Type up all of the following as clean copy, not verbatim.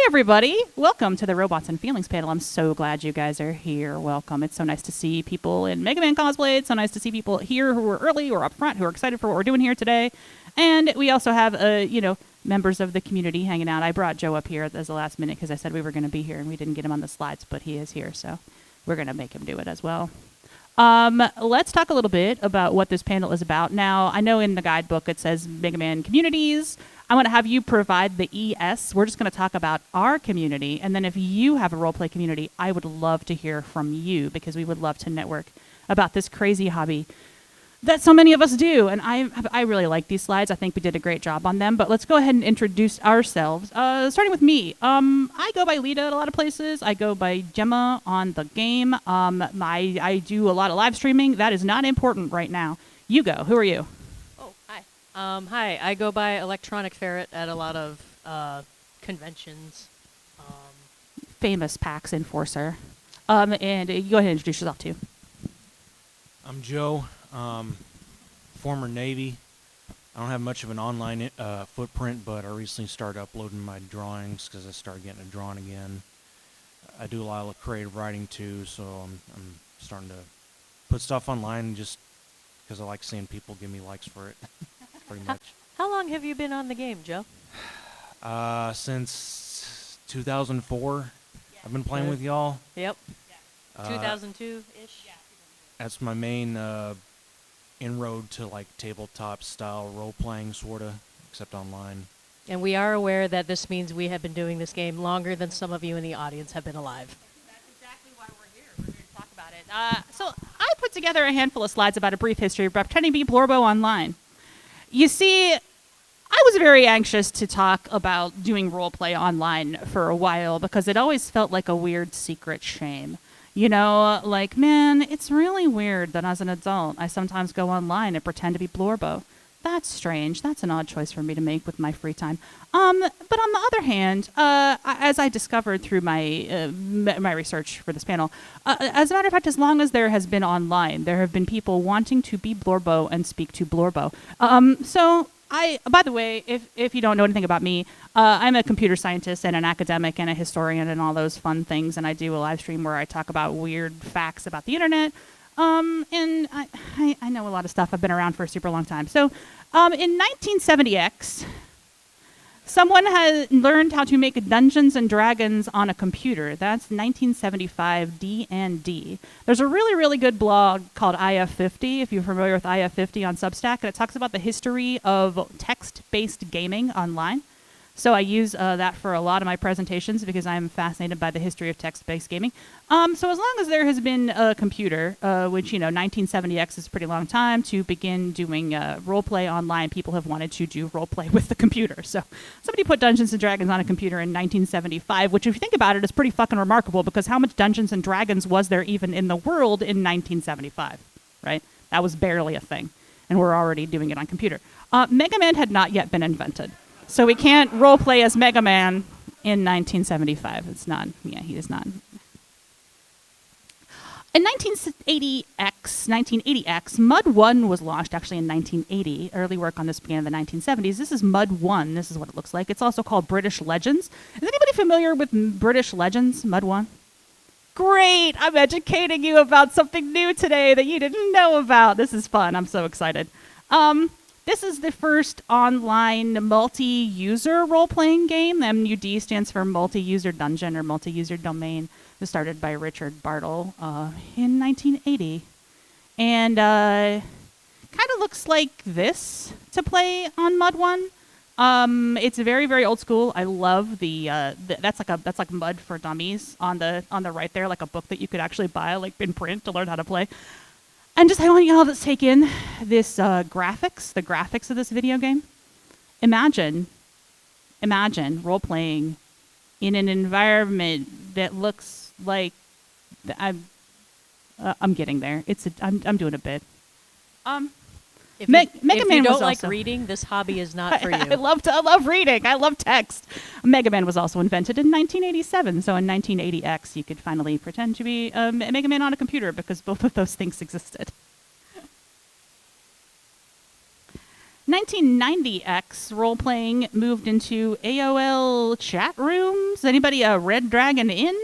everybody. Welcome to the Robots and Feelings panel. I'm so glad you guys are here. Welcome. It's so nice to see people in Mega Man cosplay. It's so nice to see people here who are early or up front who are excited for what we're doing here today. And we also have, members of the community hanging out. I brought Joe up here as the last minute because I said we were going to be here and we didn't get him on the slides, but he is here, so we're going to make him do it as well. Let's talk a little bit about what this panel is about. Now, I know in the guidebook it says Mega Man communities. I want to have you provide the ES. We're just going to talk about our community, and then if you have a roleplay community, I would love to hear from you because we would love to network about this crazy hobby that so many of us do. And I really like these slides. I think we did a great job on them, but let's go ahead and introduce ourselves. Starting with me. I go by Lita at a lot of places. I go by Gemma on the game. I do a lot of live streaming. That is not important right now. You go. Who are you? Oh, hi. Hi, I go by Electronic Ferret at a lot of conventions. Famous PAX enforcer. And you go ahead and introduce yourself too. I'm Joe, former Navy. I don't have much of an online footprint, but I recently started uploading my drawings because I started getting it drawn again. I do a lot of creative writing too, so I'm starting to put stuff online just because I like seeing people give me likes for it. Pretty much. How long have you been on the game, Joe? Since 2004, I've been playing with y'all. Yep. 2002-ish? That's my main inroad to like tabletop style role-playing, sort of, except online. And we are aware that this means we have been doing this game longer than some of you in the audience have been alive. That's exactly why we're here. We're here to talk about it. So I put together a handful of slides about a brief history of pretending to be Blorbo online. You see, I was very anxious to talk about doing roleplay online for a while because it always felt like a weird secret shame. You know, like, man, it's really weird that as an adult I sometimes go online and pretend to be Blorbo. That's strange. That's an odd choice for me to make with my free time. But on the other hand, as I discovered through my my research for this panel, as a matter of fact, as long as there has been online, there have been people wanting to be Blorbo and speak to Blorbo. So by the way, if you don't know anything about me, I'm a computer scientist and an academic and a historian and all those fun things, and I do a live stream where I talk about weird facts about the internet. And I know a lot of stuff. I've been around for a super long time. So in 1970X, someone has learned how to make Dungeons and Dragons on a computer. That's 1975 D&D. There's a really, really good blog called IF50, if you're familiar with IF50 on Substack, and it talks about the history of text-based gaming online. So I use that for a lot of my presentations because I'm fascinated by the history of text-based gaming. So as long as there has been a computer, which, 1970X is a pretty long time to begin doing roleplay online, people have wanted to do roleplay with the computer. So somebody put Dungeons & Dragons on a computer in 1975, which if you think about it is pretty fucking remarkable because how much Dungeons & Dragons was there even in the world in 1975, right? That was barely a thing, and we're already doing it on computer. Mega Man had not yet been invented. So we can't roleplay as Mega Man in 1975. It's not. Yeah, he is not. In 1980X, Mud 1 was launched actually in 1980. Early work on this began in the 1970s. This is Mud 1. This is what it looks like. It's also called British Legends. Is anybody familiar with British Legends, Mud 1? Great! I'm educating you about something new today that you didn't know about. This is fun. I'm so excited. This is the first online multi-user role-playing game. The MUD stands for multi-user dungeon or multi-user domain. It was started by Richard Bartle in 1980. And kind of looks like this to play on Mud 1. It's very, very old school. I love that's like Mud for Dummies on the right there, like a book that you could actually buy like in print to learn how to play. And just I want y'all to take in this the graphics of this video game. Imagine role-playing in an environment that looks like I'm getting there. I'm doing a bit. If Mega you Man don't was like also reading, this hobby is not for you. I love reading. I love text. Mega Man was also invented in 1987. So in 1980X, you could finally pretend to be Mega Man on a computer because both of those things existed. 1990X role-playing moved into AOL chat rooms. Anybody a Red Dragon in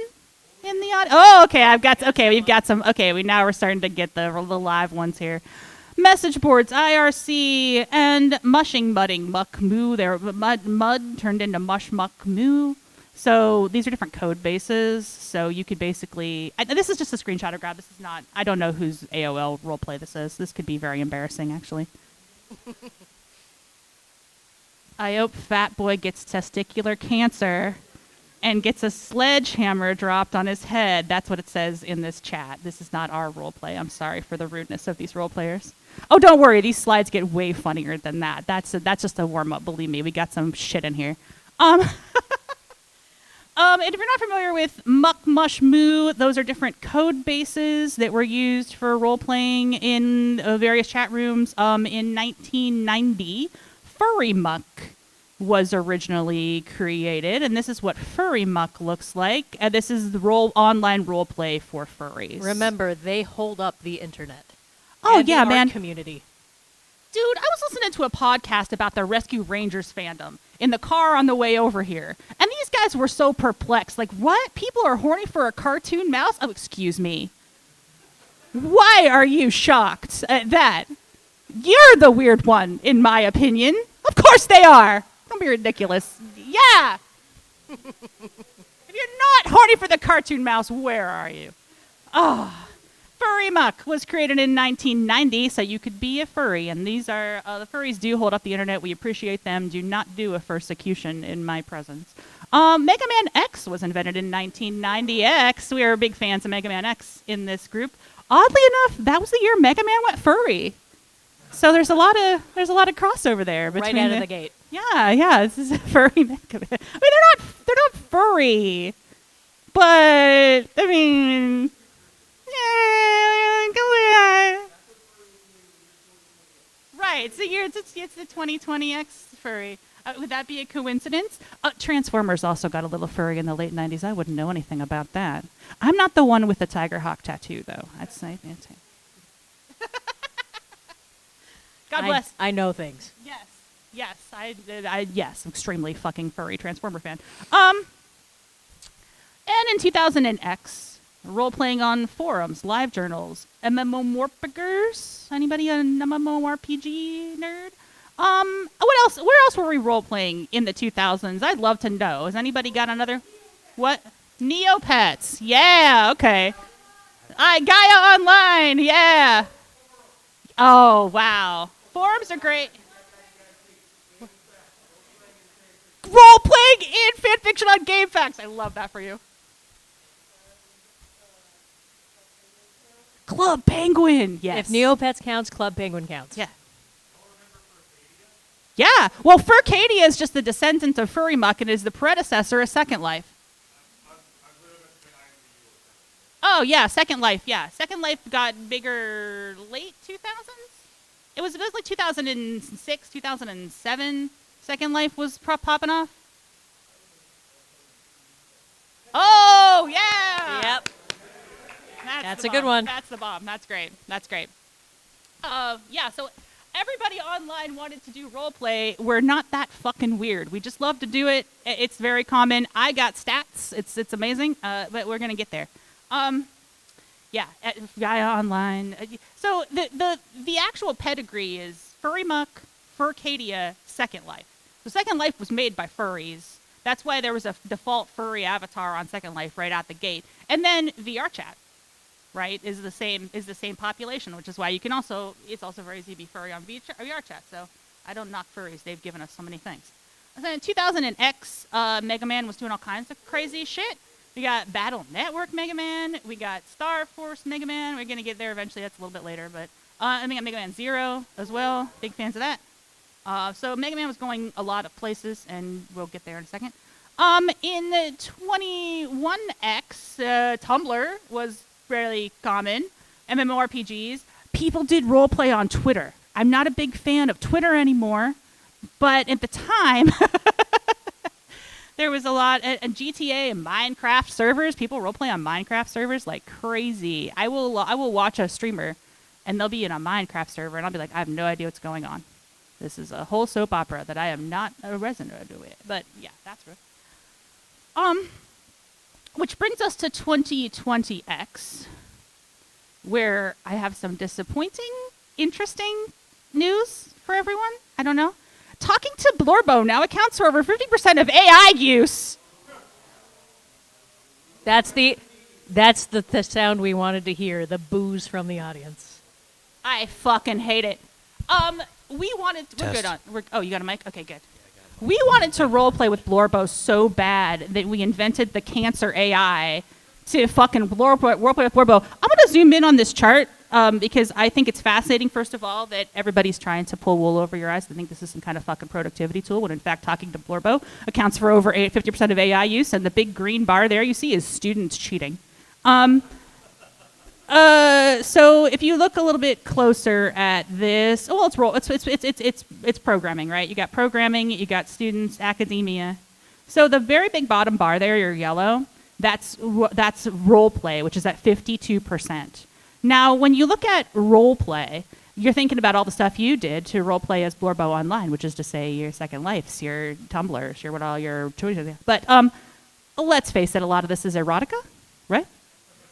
the audience? Oh, okay. We've got some. Okay, we're starting to get the live ones here. Message boards, IRC, and mudding, muck, moo. There, mud turned into mush, muck, moo. So these are different code bases. So you could basically, this is just a screenshot I grabbed. This is not, I don't know whose AOL roleplay this is. This could be very embarrassing, actually. I hope Fat Boy gets testicular cancer and gets a sledgehammer dropped on his head. That's what it says in this chat. This is not our roleplay. I'm sorry for the rudeness of these roleplayers. Oh, don't worry. These slides get way funnier than that. That's just a warm-up. Believe me, we got some shit in here. If you're not familiar with Muck, Mush, Moo, those are different code bases that were used for role-playing in various chat rooms. In 1990, Furry Muck was originally created, and this is what Furry Muck looks like. This is the online role play for furries. Remember, they hold up the internet. Oh and yeah, the man. art community. Dude, I was listening to a podcast about the Rescue Rangers fandom in the car on the way over here, and these guys were so perplexed. Like, what? People are horny for a cartoon mouse? Oh, excuse me. Why are you shocked at that? You're the weird one, in my opinion. Of course they are. Don't be ridiculous. Yeah. If you're not horny for the cartoon mouse, where are you? Oh. Furry Muck was created in 1990, so you could be a furry. And these are, the furries do hold up the internet. We appreciate them. Do not do a fursecution in my presence. Mega Man X was invented in 1990X. We are big fans of Mega Man X in this group. Oddly enough, that was the year Mega Man went furry. So there's a lot of crossover there between right out of the gate. Yeah, this is a furry Mega Man. I mean, they're not furry, but I mean, yeah, come on. Right, it's the 2020X furry. Would that be a coincidence? Transformers also got a little furry in the late 90s. I wouldn't know anything about that. I'm not the one with the Tiger Hawk tattoo, though. I'd say. God bless. I know things. Yes, yes, extremely fucking furry Transformer fan. And in 2000X, role-playing on forums, live journals, MMORPGers. Anybody an MMORPG nerd? What else? Where else were we role-playing in the 2000s? I'd love to know. Has anybody got another? What? Neopets. Yeah, okay. Gaia Online. Yeah. Oh, wow. Forums are great. Role-playing in fanfiction on GameFAQs. I love that for you. Club Penguin. Yes. If Neopets counts, Club Penguin counts. Yeah. Yeah. Well, Furcadia is just the descendant of Furry Muck and is the predecessor of Second Life. Oh, yeah, Second Life, yeah. Second Life got bigger late 2000s? It was like 2006, 2007. Second Life was popping off. Oh, yeah! Yep. That's a bomb. good one. That's the bomb. That's great. Yeah, so everybody online wanted to do role play. We're not that fucking weird. We just love to do it. It's very common. I got stats. It's amazing, but we're going to get there. Yeah, Gaia Online. So the actual pedigree is Furry Muck, Furcadia, Second Life. So Second Life was made by furries. That's why there was a default furry avatar on Second Life right out the gate. And then VR chat, right, is the same population, which is why it's also very easy to be furry on VR chat. So I don't knock furries. They've given us so many things. And then in 2000X, Mega Man was doing all kinds of crazy shit. We got Battle Network Mega Man. We got Star Force Mega Man. We're going to get there eventually. That's a little bit later. But and we got Mega Man Zero as well. Big fans of that. So Mega Man was going a lot of places, and we'll get there in a second. In the 21X, Tumblr was fairly common. MMORPGs. People did roleplay on Twitter. I'm not a big fan of Twitter anymore, but at the time... There was a lot of GTA and Minecraft servers. People roleplay on Minecraft servers like crazy. I will watch a streamer, and they'll be in a Minecraft server, and I'll be like, I have no idea what's going on. This is a whole soap opera that I am not a resident with. But yeah, that's real. Which brings us to 2020X, where I have some disappointing, interesting news for everyone. I don't know. Talking to Blorbo now accounts for over 50% of AI use. That's the sound we wanted to hear, the boos from the audience. I fucking hate it. We're good on. Oh, you got a mic? Okay, good. We wanted to roleplay with Blorbo so bad that we invented the cancer AI to fucking roleplay with Blorbo. I'm going to zoom in on this chart because I think it's fascinating, first of all, that everybody's trying to pull wool over your eyes. I think this is some kind of fucking productivity tool when, in fact, talking to Blorbo accounts for over 50% of AI use, and the big green bar there you see is students cheating. So if you look a little bit closer at this, it's programming, right? You got programming, you got students, academia. So the very big bottom bar there, your yellow, that's role play, which is at 52%. Now, when you look at role play, you're thinking about all the stuff you did to role play as Blorbo Online, which is to say your Second Lifes, your Tumblrs, your choices. But let's face it, a lot of this is erotica, right?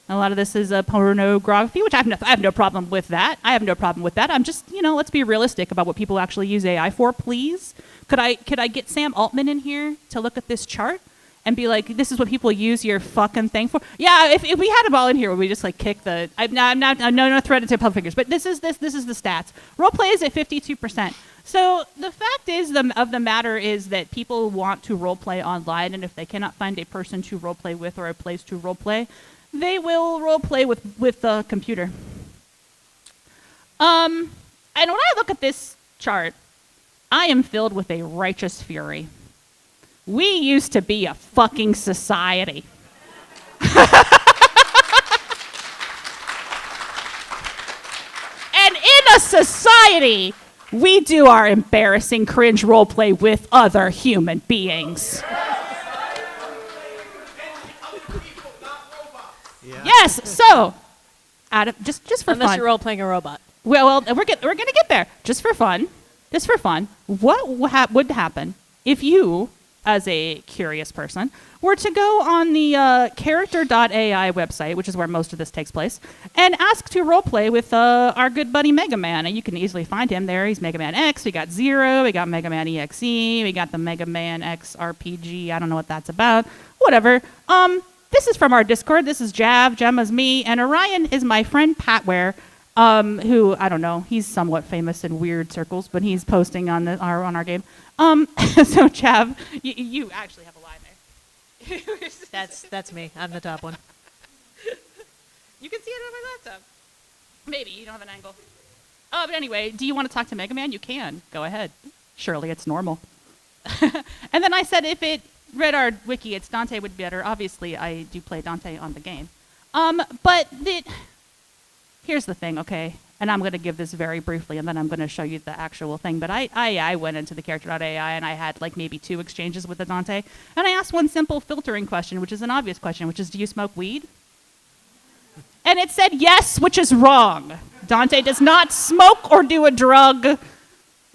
A lot of this is pornography, which I have no problem with that. I'm just, let's be realistic about what people actually use AI for, please. Could I get Sam Altman in here to look at this chart and be like, this is what people use your fucking thing for? Yeah, if we had them all in here, would we just like kick the? I'm no threat to public figures, but this is the stats. Roleplay is at 52%. So the fact of the matter is that people want to roleplay online, and if they cannot find a person to roleplay with or a place to roleplay, they will roleplay with the computer. And when I look at this chart, I am filled with a righteous fury. We used to be a fucking society. And in a society, we do our embarrassing cringe roleplay with other human beings. Yes, so just for Unless fun. you're role playing a robot. Well, we're gonna get there. Just for fun. What would happen if you, as a curious person, were to go on the character.ai website, which is where most of this takes place, and ask to roleplay with our good buddy Mega Man? And you can easily find him there. He's Mega Man X. We got Zero. We got Mega Man EXE. We got the Mega Man X RPG. I don't know what that's about. Whatever. This is from our Discord. This is Jav. Gemma's me. And Orion is my friend Patware, who, I don't know, he's somewhat famous in weird circles, but he's posting on our game. So, Jav, you actually have a line there. That's me. I'm the top one. You can see it on my laptop. Maybe. You don't have an angle. But anyway, do you want to talk to Mega Man? You can. Go ahead. Surely it's normal. And then I said if it read our wiki, it's Dante would be better. Obviously, I do play Dante on the game. But here's the thing, okay? And I'm going to give this very briefly, and then I'm going to show you the actual thing. But I went into the character.ai, and I had like maybe 2 exchanges with the Dante. And I asked one simple filtering question, which is an obvious question, which is, do you smoke weed? And it said yes, which is wrong. Dante does not smoke or do a drug.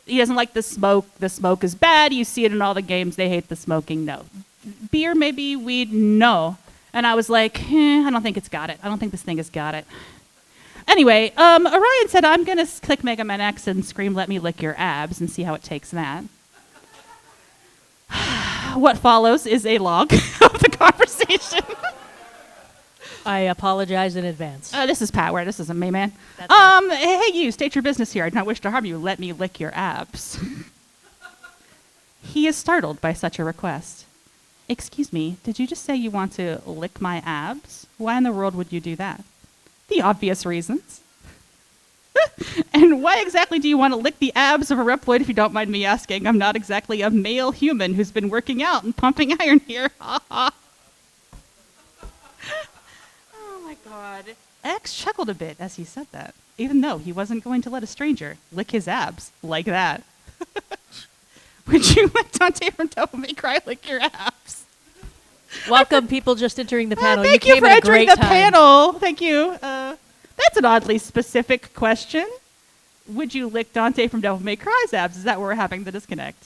He doesn't like the smoke. The smoke is bad. You see it in all the games. They hate the smoking. No. Beer, maybe. Weed, no. And I was like, I don't think it's got it. I don't think this thing has got it. Anyway, Orion said, I'm going to click Mega Man X and scream, let me lick your abs, and see how it takes that. What follows is a log of the conversation. I apologize in advance. This is Patware. This isn't me, man. That's Hey, you, state your business here. I do not wish to harm you. Let me lick your abs. He is startled by such a request. Excuse me, did you just say you want to lick my abs? Why in the world would you do that? The obvious reasons. And why exactly do you want to lick the abs of a Reploid, if you don't mind me asking? I'm not exactly a male human who's been working out and pumping iron here. Ha ha. God. X chuckled a bit as he said that, even though he wasn't going to let a stranger lick his abs like that. Would you let Dante from Devil May Cry lick your abs? Welcome, people just entering the panel. Thank you for entering the time. panel. Thank you. That's an oddly specific question. would you lick Dante from Devil May Cry's abs? Is that where we're having the disconnect?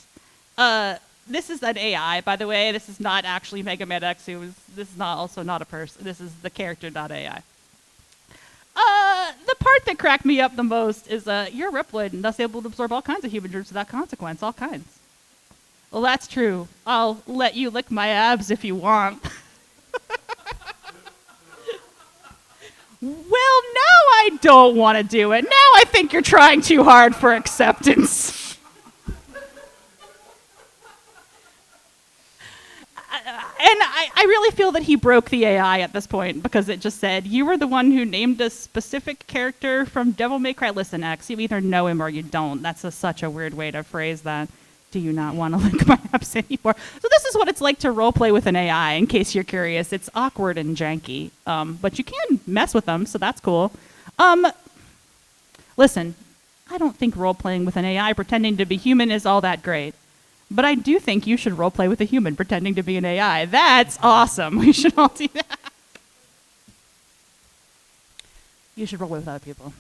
This is an AI, by the way. This is not actually Mega Man X. This is not a person. This is the character, not AI. The part that cracked me up the most is you're a Reploid and thus able to absorb all kinds of human germs without consequence. All kinds. Well, that's true. I'll let you lick my abs if you want. Well, now I don't want to do it. Now I think you're trying too hard for acceptance. And I really feel that he broke the AI at this point because it just said, you were the one who named a specific character from Devil May Cry. Listen, X, you either know him or you don't. That's such a weird way to phrase that. Do you not want to lick my abs anymore? So this is what it's like to roleplay with an AI, in case you're curious. It's awkward and janky, but you can mess with them, so that's cool. Listen, I don't think roleplaying with an AI pretending to be human is all that great. But I do think you should roleplay with a human pretending to be an AI. That's awesome. We should all do that. You should roleplay with other people.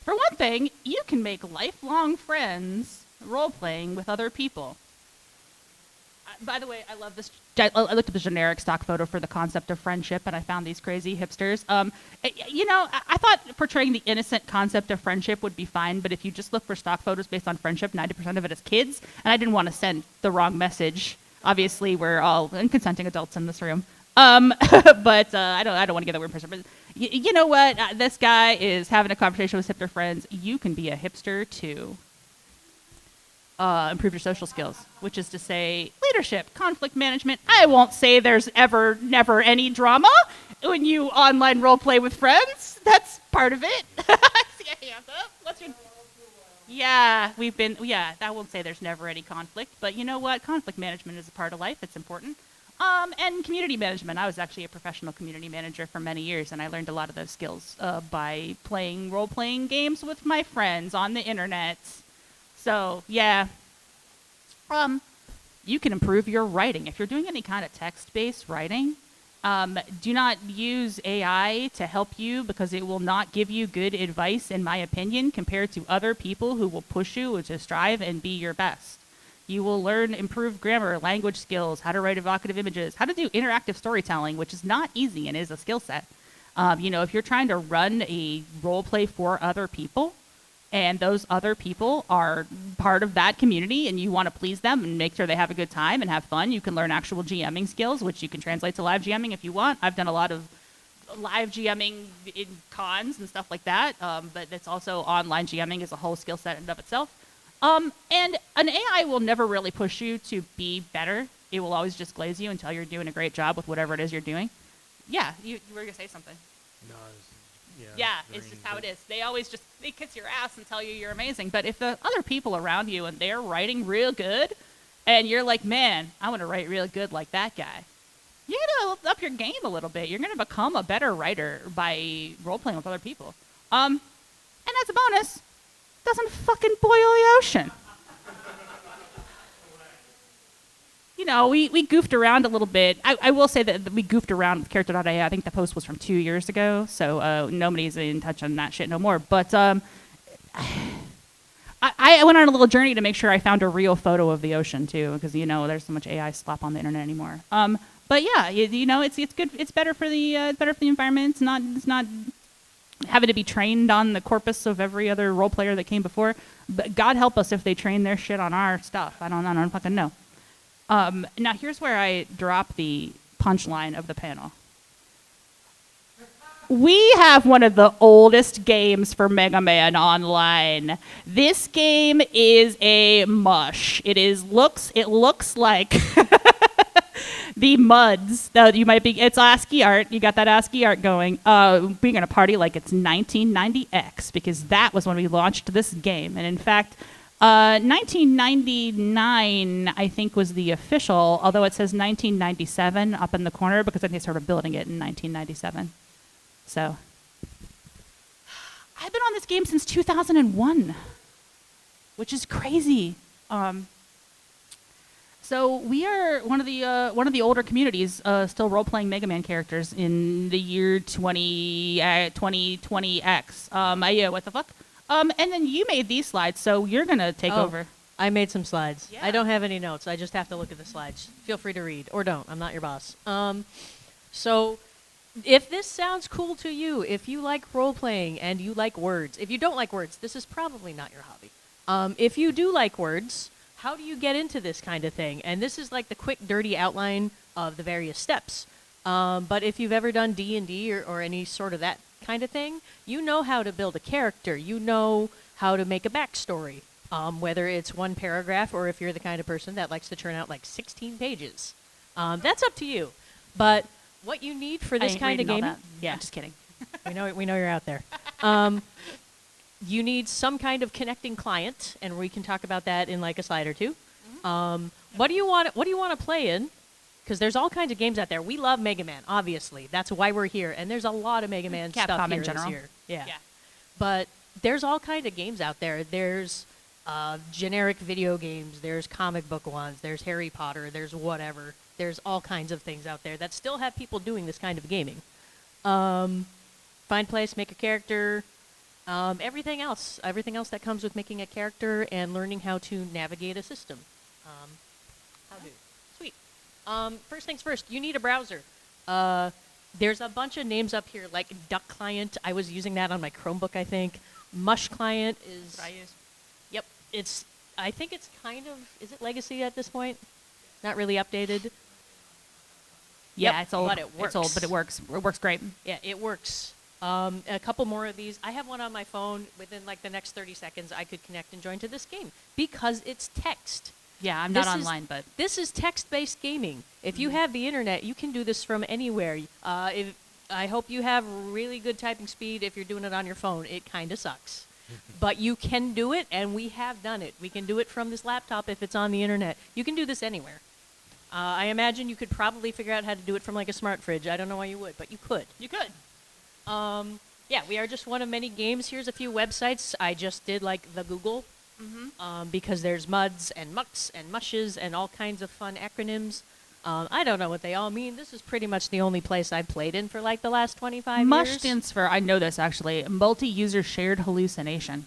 For one thing, you can make lifelong friends role-playing with other people. By the way, I love this. I looked at the generic stock photo for the concept of friendship, and I found these crazy hipsters. I thought portraying the innocent concept of friendship would be fine, but if you just look for stock photos based on friendship, 90% of it is kids, and I didn't want to send the wrong message. Obviously, we're all consenting adults in this room. But I don't want to give that weird impression. But you know what? This guy is having a conversation with hipster friends. You can be a hipster too. Improve your social skills, which is to say leadership, conflict management. I won't say there's never any drama when you online role play with friends. That's part of it. See a hand up. What's your... Yeah, I won't say there's never any conflict, but you know what? Conflict management is a part of life. It's important. And community management. I was actually a professional community manager for many years, and I learned a lot of those skills by playing role-playing games with my friends on the internet. So, yeah. You can improve your writing. If you're doing any kind of text-based writing, do not use AI to help you because it will not give you good advice, in my opinion, compared to other people who will push you to strive and be your best. You will learn improved grammar, language skills, how to write evocative images, how to do interactive storytelling, which is not easy and is a skill set. If you're trying to run a role play for other people, and those other people are part of that community, and you want to please them and make sure they have a good time and have fun, you can learn actual GMing skills, which you can translate to live GMing if you want. I've done a lot of live GMing in cons and stuff like that, but it's also online GMing is a whole skill set in and of itself. And an AI will never really push you to be better. It will always just glaze you until you're doing a great job with whatever it is you're doing. Yeah, you were going to say something. No, it's just how it is. They kiss your ass and tell you you're amazing. But if the other people around you and they're writing real good, and you're like, man, I want to write real good like that guy, you're going to up your game a little bit. You're going to become a better writer by role-playing with other people. And as a bonus, doesn't fucking boil the ocean. We goofed around a little bit. I will say that we goofed around with character.ai. I think the post was from 2 years ago, so nobody's in touch on that shit no more. But I went on a little journey to make sure I found a real photo of the ocean too, because there's so much AI slop on the internet anymore. But yeah, it's good. It's better for the environment. It's not having to be trained on the corpus of every other role player that came before. But God help us if they train their shit on our stuff. I don't fucking know. Now here's where I drop the punchline of the panel. We have one of the oldest games for Mega Man Online. This game is a mush. It looks like the MUDs that you might be. It's ASCII art. You got that ASCII art going. We're gonna party like it's 1990X because that was when we launched this game. And in fact, 1999 I think was the official, although it says 1997 up in the corner because I think they started building it in 1997. So I've been on this game since 2001, which is crazy. So we are one of the older communities still role playing Mega Man characters in the year 2020X. Yeah, what the fuck? And then you made these slides, so you're gonna take over. I made some slides. Yeah. I don't have any notes. I just have to look at the slides. Feel free to read or don't. I'm not your boss. So if this sounds cool to you, if you like role playing and you like words, if you don't like words, this is probably not your hobby. If you do like words, how do you get into this kind of thing? And this is like the quick, dirty outline of the various steps. But if you've ever done D&D or any sort of that kind of thing, you know how to build a character. You know how to make a backstory, whether it's one paragraph or if you're the kind of person that likes to churn out like 16 pages. That's up to you. But what you need for this kind of game... Yeah, I'm just kidding. we know you're out there. You need some kind of connecting client, and we can talk about that in like a slide or two. What do you want to play in? Because there's all kinds of games out there. We love Mega Man, obviously. That's why we're here. And there's a lot of Mega Man stuff Capcom here in general. this year. Yeah. But there's all kinds of games out there. There's generic video games. There's comic book ones. There's Harry Potter. There's whatever. There's all kinds of things out there that still have people doing this kind of gaming. Find place, make a character. Everything else that comes with making a character and learning how to navigate a system. Sweet. First things first, you need a browser. There's a bunch of names up here, like Duck Client. I was using that on my Chromebook, I think. Mush Client is... What I use. Yep. I think it's kind of... Is it legacy at this point? Not really updated? Yeah, Yep, it's old. but it works. It's old, but it works. It works great. Yeah, it works. A couple more of these. I have one on my phone. Within like the next 30 seconds, I could connect and join to this game because it's text. Yeah, I'm not online, but This is text-based gaming. If you have the internet, you can do this from anywhere. I hope you have really good typing speed. If you're doing it on your phone, it kind of sucks. But you can do it, and we have done it. We can do it from this laptop if it's on the internet. You can do this anywhere. I imagine you could probably figure out how to do it from like a smart fridge. I don't know why you would, but you could. you could. Yeah, we are just one of many games. Here's a few websites. I just did like the Google because there's MUDs and MUCs and MUSHes and all kinds of fun acronyms. I don't know what they all mean. This is pretty much the only place I've played in for like the last 25 MUSH years. stands for, I know this actually, multi-user shared hallucination.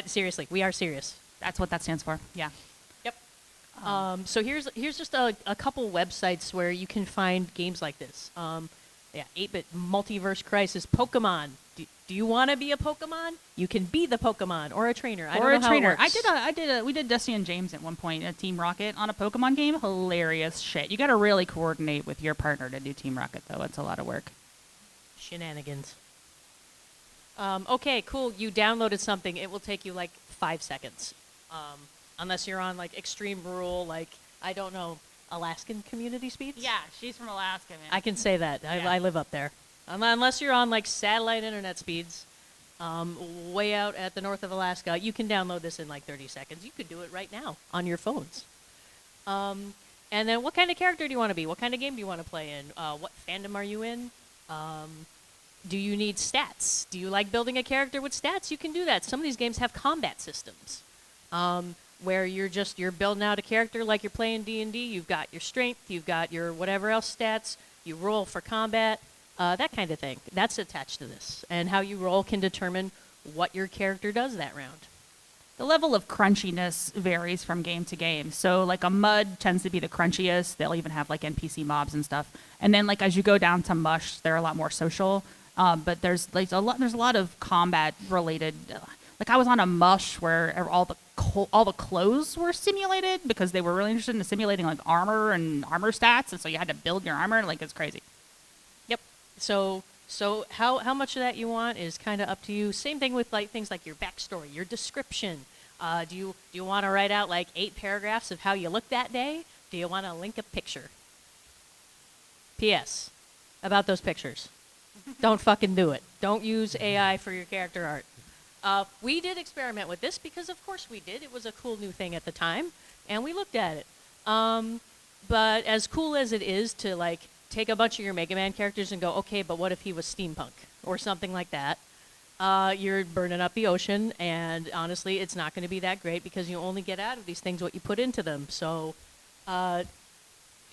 Seriously, we are serious. That's what that stands for. Yeah. Yep. So here's just a couple websites where you can find games like this. 8-bit Multiverse Crisis, Pokemon. Do you want to be a Pokemon? You can be the Pokemon or a trainer. I don't know how it works. We did Dusty and James at one point at Team Rocket on a Pokemon game. Hilarious shit. You got to really coordinate with your partner to do Team Rocket, though. It's a lot of work. Shenanigans. Okay, cool. You downloaded something. It will take you like 5 seconds. Unless you're on like extreme rural, like, I don't know, Alaskan community speeds? Yeah, she's from Alaska, man. I can say that. I live up there. Unless you're on like satellite internet speeds, way out at the north of Alaska, you can download this in like 30 seconds. You could do it right now on your phones. And then what kind of character do you want to be? What kind of game do you want to play in? What fandom are you in? Do you need stats? Do you like building a character with stats? You can do that. Some of these games have combat systems. Where you're building out a character like you're playing D&D. You've got your strength, you've got your whatever else stats, you roll for combat, that kind of thing. That's attached to this. And how you roll can determine what your character does that round. The level of crunchiness varies from game to game. So like a MUD tends to be the crunchiest. They'll even have like NPC mobs and stuff. And then like as you go down to MUSH, they're a lot more social. But there's a lot of combat related. Like I was on a MUSH where all the clothes were simulated because they were really interested in simulating like armor and armor stats, and so you had to build your armor. Like it's crazy. Yep. So how much of that you want is kind of up to you. Same thing with like things like your backstory, your description. Do you want to write out like 8 paragraphs of how you look that day? Do you want to link a picture? P.S. About those pictures. Don't fucking do it. Don't use AI for your character art. We did experiment with this because, of course, we did. It was a cool new thing at the time, and we looked at it. But as cool as it is to like take a bunch of your Mega Man characters and go, okay, but what if he was steampunk or something like that? you're burning up the ocean, and honestly, it's not going to be that great because you only get out of these things what you put into them. So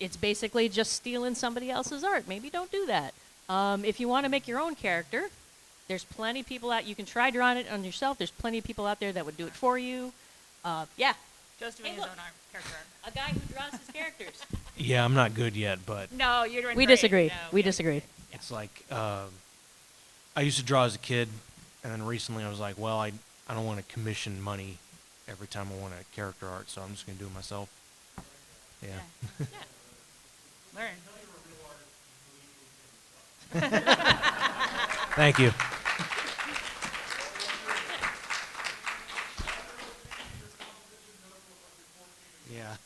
it's basically just stealing somebody else's art. Maybe don't do that. If you want to make your own character, there's plenty of people out. You can try drawing it on yourself. There's plenty of people out there that would do it for you. Yeah. Joe's doing his own character art. A guy who draws his characters. Yeah, I'm not good yet, but No, you're doing We great. disagreed. No, We yeah. disagreed. it's like I used to draw as a kid, and then recently I was like, well, I don't want to commission money every time I want a character art, so I'm just going to do it myself. Yeah. Learn. Thank you. Yeah.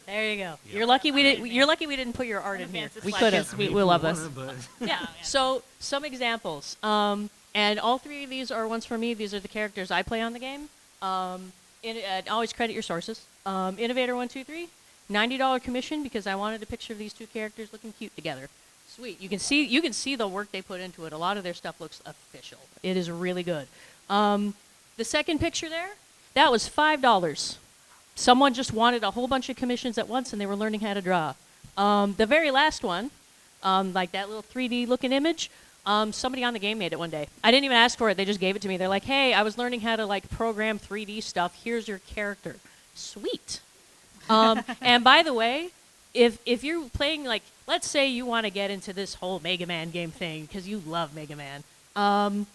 There you go. You're lucky we didn't. You're lucky we didn't put your art in here. Fancy We slashes. could have. We love this. Yeah. So some examples, and all three of these are ones for me. These are the characters I play on the game. Always credit your sources. Innovator 123, $90 commission because I wanted a picture of these two characters looking cute together. Sweet. You can see the work they put into it. A lot of their stuff looks official. It is really good. The second picture there, that was $5. Someone just wanted a whole bunch of commissions at once, and they were learning how to draw. The very last one, like that little 3D looking image, somebody on the game made it one day. I didn't even ask for it. They just gave it to me. They're like, hey, I was learning how to like program 3D stuff. Here's your character. Sweet. And by the way, if you're playing, like, let's say you want to get into this whole Mega Man game thing because you love Mega Man,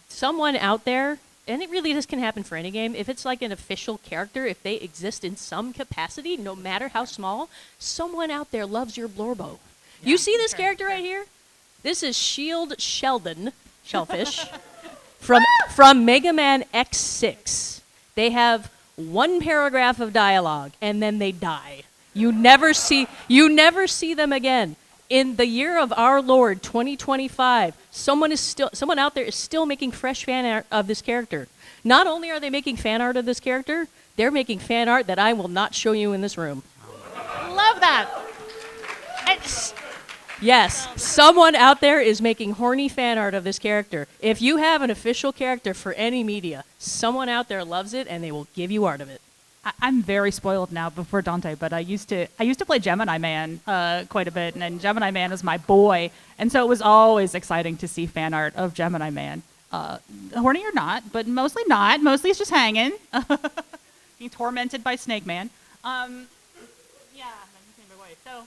someone out there, and it really this can happen for any game, if it's like an official character, if they exist in some capacity, no matter how small, someone out there loves your Blorbo. Yeah, You see this sure, character sure. right here? This is Shield Sheldon, Shellfish, from Mega Man X6. They have one paragraph of dialogue, and then they die. You never see them again. In the year of our Lord 2025, someone out there is still making fresh fan art of this character. Not only are they making fan art of this character, they're making fan art that I will not show you in this room. Love that. Yes, someone out there is making horny fan art of this character. If you have an official character for any media, someone out there loves it and they will give you art of it. I'm very spoiled now before Dante, but I used to play Gemini Man quite a bit, and Gemini Man is my boy, and so it was always exciting to see fan art of Gemini Man. Horny or not, but mostly not. Mostly it's just hanging, being tormented by Snake Man. Yeah, that's my boy. So,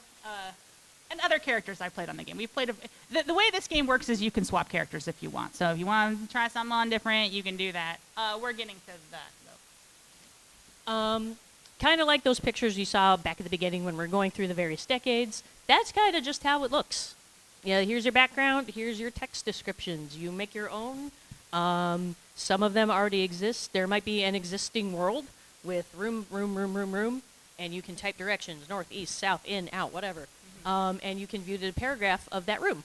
and other characters I played on the game. We've played the way this game works is you can swap characters if you want. So if you want to try something on different, you can do that. We're getting to that. Kind of like those pictures you saw back at the beginning when we're going through the various decades. That's kind of just how it looks. Yeah, here's your background. Here's your text descriptions. You make your own. Some of them already exist. There might be an existing world with room, and you can type directions, north, east, south, in, out, whatever. And you can view the paragraph of that room.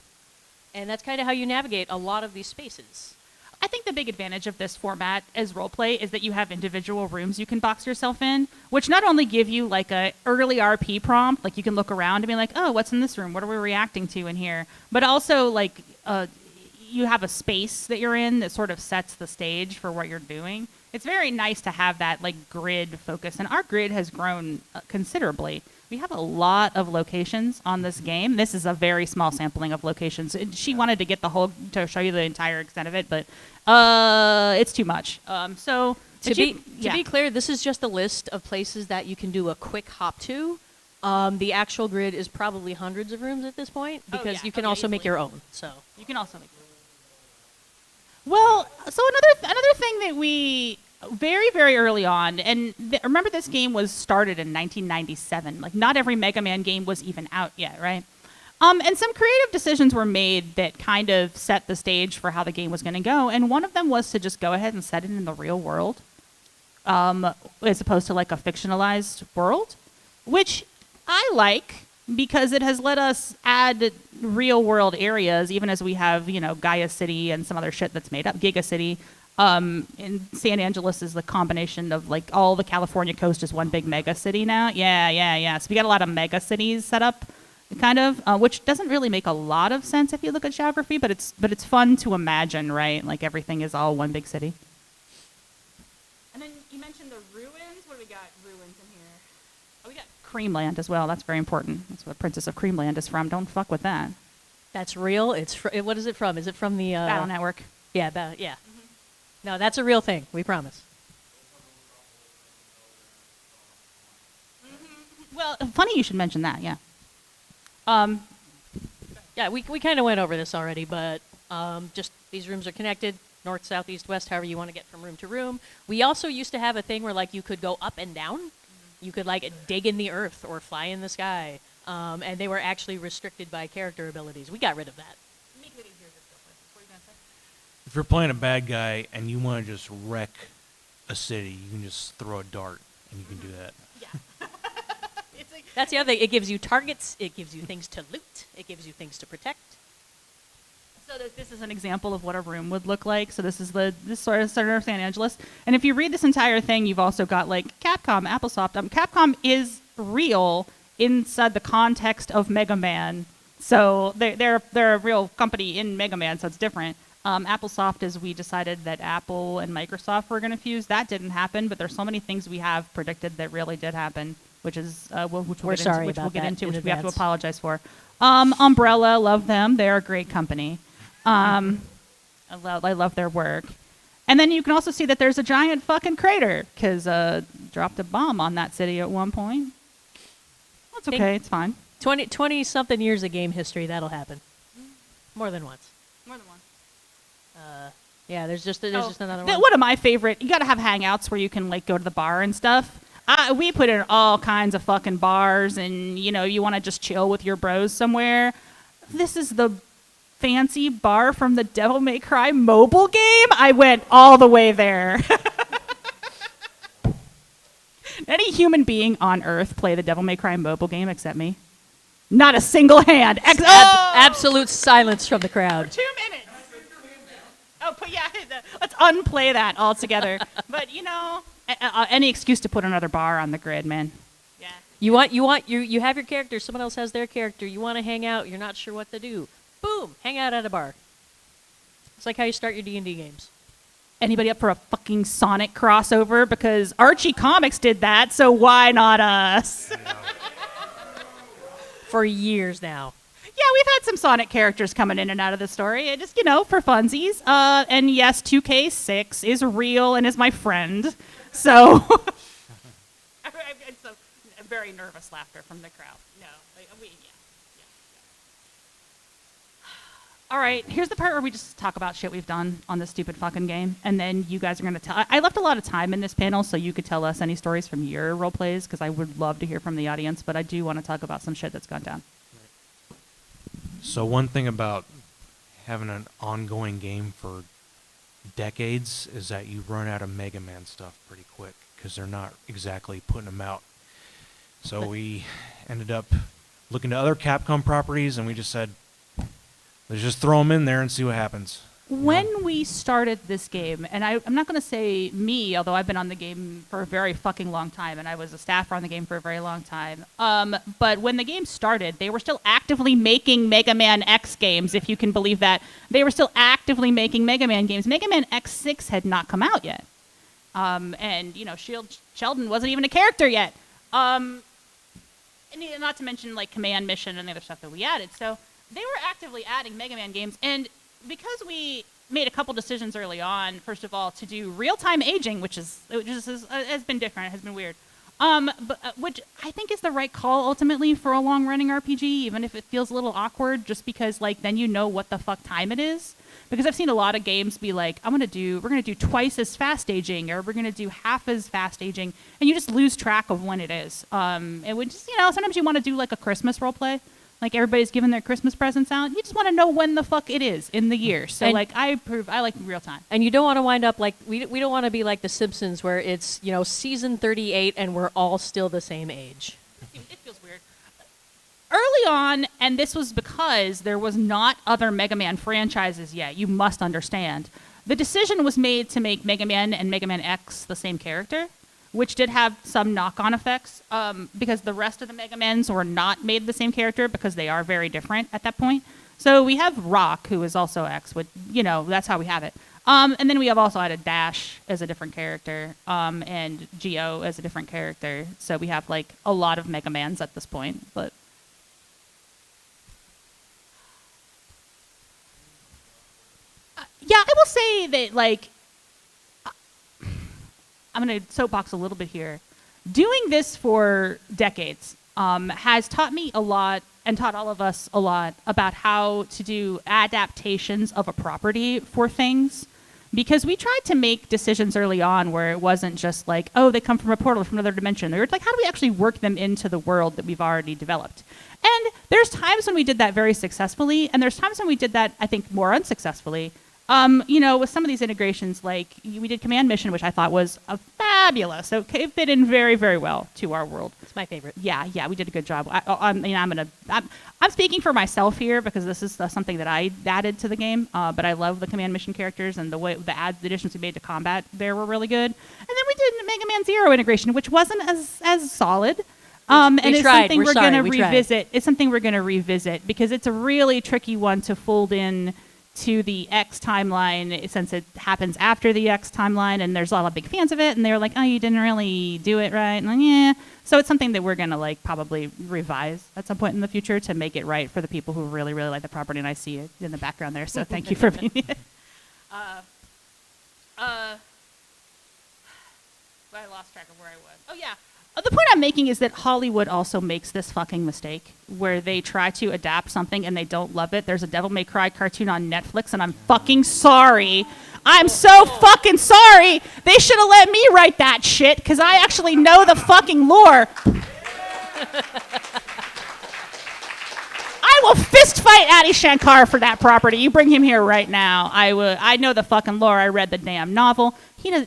And that's kind of how you navigate a lot of these spaces. I think the big advantage of this format as roleplay is that you have individual rooms you can box yourself in, which not only give you like a early RP prompt, like you can look around and be like, oh, what's in this room? What are we reacting to in here? But also like you have a space that you're in that sort of sets the stage for what you're doing. It's very nice to have that like grid focus, and our grid has grown considerably. We have a lot of locations on this game. This is a very small sampling of locations. She wanted to get to show you the entire extent of it, but it's too much. So to be clear, this is just a list of places that you can do a quick hop to. The actual grid is probably hundreds of rooms at this point because you can also make your own. So you can also make. Well, so another thing that we very, very early on, and remember this game was started in 1997. Like not every Mega Man game was even out yet, right? And some creative decisions were made that kind of set the stage for how the game was going to go. And one of them was to just go ahead and set it in the real world, as opposed to like a fictionalized world, which I like because it has let us add real world areas, even as we have, Gaia City and some other shit that's made up, Giga City. In San Angeles is the combination of like all the California coast is one big mega city now. Yeah. So we got a lot of mega cities set up. Kind kind of, which doesn't really make a lot of sense if you look at geography, but it's fun to imagine, right? Like everything is all one big city. And then you mentioned the ruins. What do we got? Ruins in here. Oh, we got Creamland as well. That's very important. That's what Princess of Creamland is from. Don't fuck with that. That's real. What is it from? Is it from the Battle Network. Yeah, yeah. No, that's a real thing. We promise. Well, funny you should mention that. Yeah. Yeah, we kind of went over this already, but just these rooms are connected, north, south, east, west, however you want to get from room to room. We also used to have a thing where like you could go up and down. You could like dig in the earth or fly in the sky, and they were actually restricted by character abilities. We got rid of that. If you're playing a bad guy and you want to just wreck a city, you can just throw a dart and you can do that. Yeah. That's the other thing. It gives you targets. It gives you things to loot. It gives you things to protect. So this is an example of what a room would look like. So this is this sort of center of San Angeles. And if you read this entire thing, you've also got like Capcom, Applesoft. Capcom is real inside the context of Mega Man. So they're a real company in Mega Man, so it's different. Applesoft is we decided that Apple and Microsoft were going to fuse. That didn't happen, but there's so many things we have predicted that really did happen, which is which we'll get into, which we have to apologize for. Umbrella, love them. They're a great company. I love their work. And then you can also see that there's a giant fucking crater because dropped a bomb on that city at one point. That's okay. It's fine. 20-something years of game history, that'll happen. More than once. More than once. Yeah, there's just another one. One of my favorite, you got to have hangouts where you can like go to the bar and stuff. We put in all kinds of fucking bars, and you want to just chill with your bros somewhere. This is the fancy bar from the Devil May Cry mobile game. I went all the way there. Any human being on Earth play the Devil May Cry mobile game except me? Not a single hand. Absolute silence from the crowd. For 2 minutes. Oh, let's unplay that altogether. But any excuse to put another bar on the grid, man. Yeah. You have your character. Someone else has their character. You want to hang out. You're not sure what to do. Boom! Hang out at a bar. It's like how you start your D&D games. Anybody up for a fucking Sonic crossover? Because Archie Comics did that, so why not us? For years now. Yeah, we've had some Sonic characters coming in and out of the story, just, for funsies. And yes, 2K6 is real and is my friend. So, it's a very nervous laughter from the crowd. No, yeah. All right, here's the part where we just talk about shit we've done on this stupid fucking game, and then you guys are going to tell. I left a lot of time in this panel so you could tell us any stories from your role plays, because I would love to hear from the audience, but I do want to talk about some shit that's gone down. So one thing about having an ongoing game for decades is that you run out of Mega Man stuff pretty quick because they're not exactly putting them out. So we ended up looking to other Capcom properties, and we just said, let's just throw them in there and see what happens. When we started this game, and I'm not going to say me, although I've been on the game for a very fucking long time, and I was a staffer on the game for a very long time, but when the game started, they were still actively making Mega Man X games, if you can believe that. They were still actively making Mega Man games. Mega Man X6 had not come out yet. And, Sheldon wasn't even a character yet. And not to mention, like, Command Mission and the other stuff that we added. So they were actively adding Mega Man games, and because we made a couple decisions early on, first of all, to do real-time aging, which has been different, has been weird, which I think is the right call ultimately for a long-running RPG, even if it feels a little awkward, just because then you know what the fuck time it is. Because I've seen a lot of games be like, we're gonna do twice as fast aging, or we're gonna do half as fast aging, and you just lose track of when it is. It would just, sometimes you want to do like a Christmas role play. Like everybody's giving their Christmas presents out. You just want to know when the fuck it is in the year. So I like real time. And you don't want to wind up like, we don't want to be like The Simpsons where it's, season 38 and we're all still the same age. It feels weird. Early on, and this was because there was not other Mega Man franchises yet, you must understand, the decision was made to make Mega Man and Mega Man X the same character. which did have some knock-on effects because the rest of the Mega Mans were not made the same character because they are very different at that point. So we have Rock, who is also X, with, that's how we have it. And then we have also added Dash as a different character, and Geo as a different character. So we have like a lot of Mega Mans at this point. But yeah, I will say that like I'm going to soapbox a little bit here. Doing this for decades has taught me a lot and taught all of us a lot about how to do adaptations of a property for things. Because we tried to make decisions early on where it wasn't just like, oh, they come from a portal from another dimension. They were like, how do we actually work them into the world that we've already developed? And there's times when we did that very successfully, and there's times when we did that, I think, more unsuccessfully. With some of these integrations, like we did Command Mission, which I thought was fabulous. So it fit in very, very well to our world. It's my favorite. Yeah, we did a good job. I'm speaking for myself here because this is something that I added to the game. But I love the Command Mission characters, and the additions we made to combat there were really good. And then we did Mega Man Zero integration, which wasn't as solid. And it's something we're going to revisit. It's something we're going to revisit because it's a really tricky one to fold in to the X timeline, since it happens after the X timeline, and there's a lot of big fans of it, and they were like, oh, you didn't really do it right. And yeah. So it's something that we're going to like probably revise at some point in the future to make it right for the people who really, really like the property, and I see it in the background there, so thank you for being here. I lost track of where I was. Oh, yeah. The point I'm making is that Hollywood also makes this fucking mistake where they try to adapt something and they don't love it. There's a Devil May Cry cartoon on Netflix, and I'm fucking sorry. I'm so fucking sorry. They should have let me write that shit because I actually know the fucking lore. I will fist fight Adi Shankar for that property. You bring him here right now. I know the fucking lore. I read the damn novel.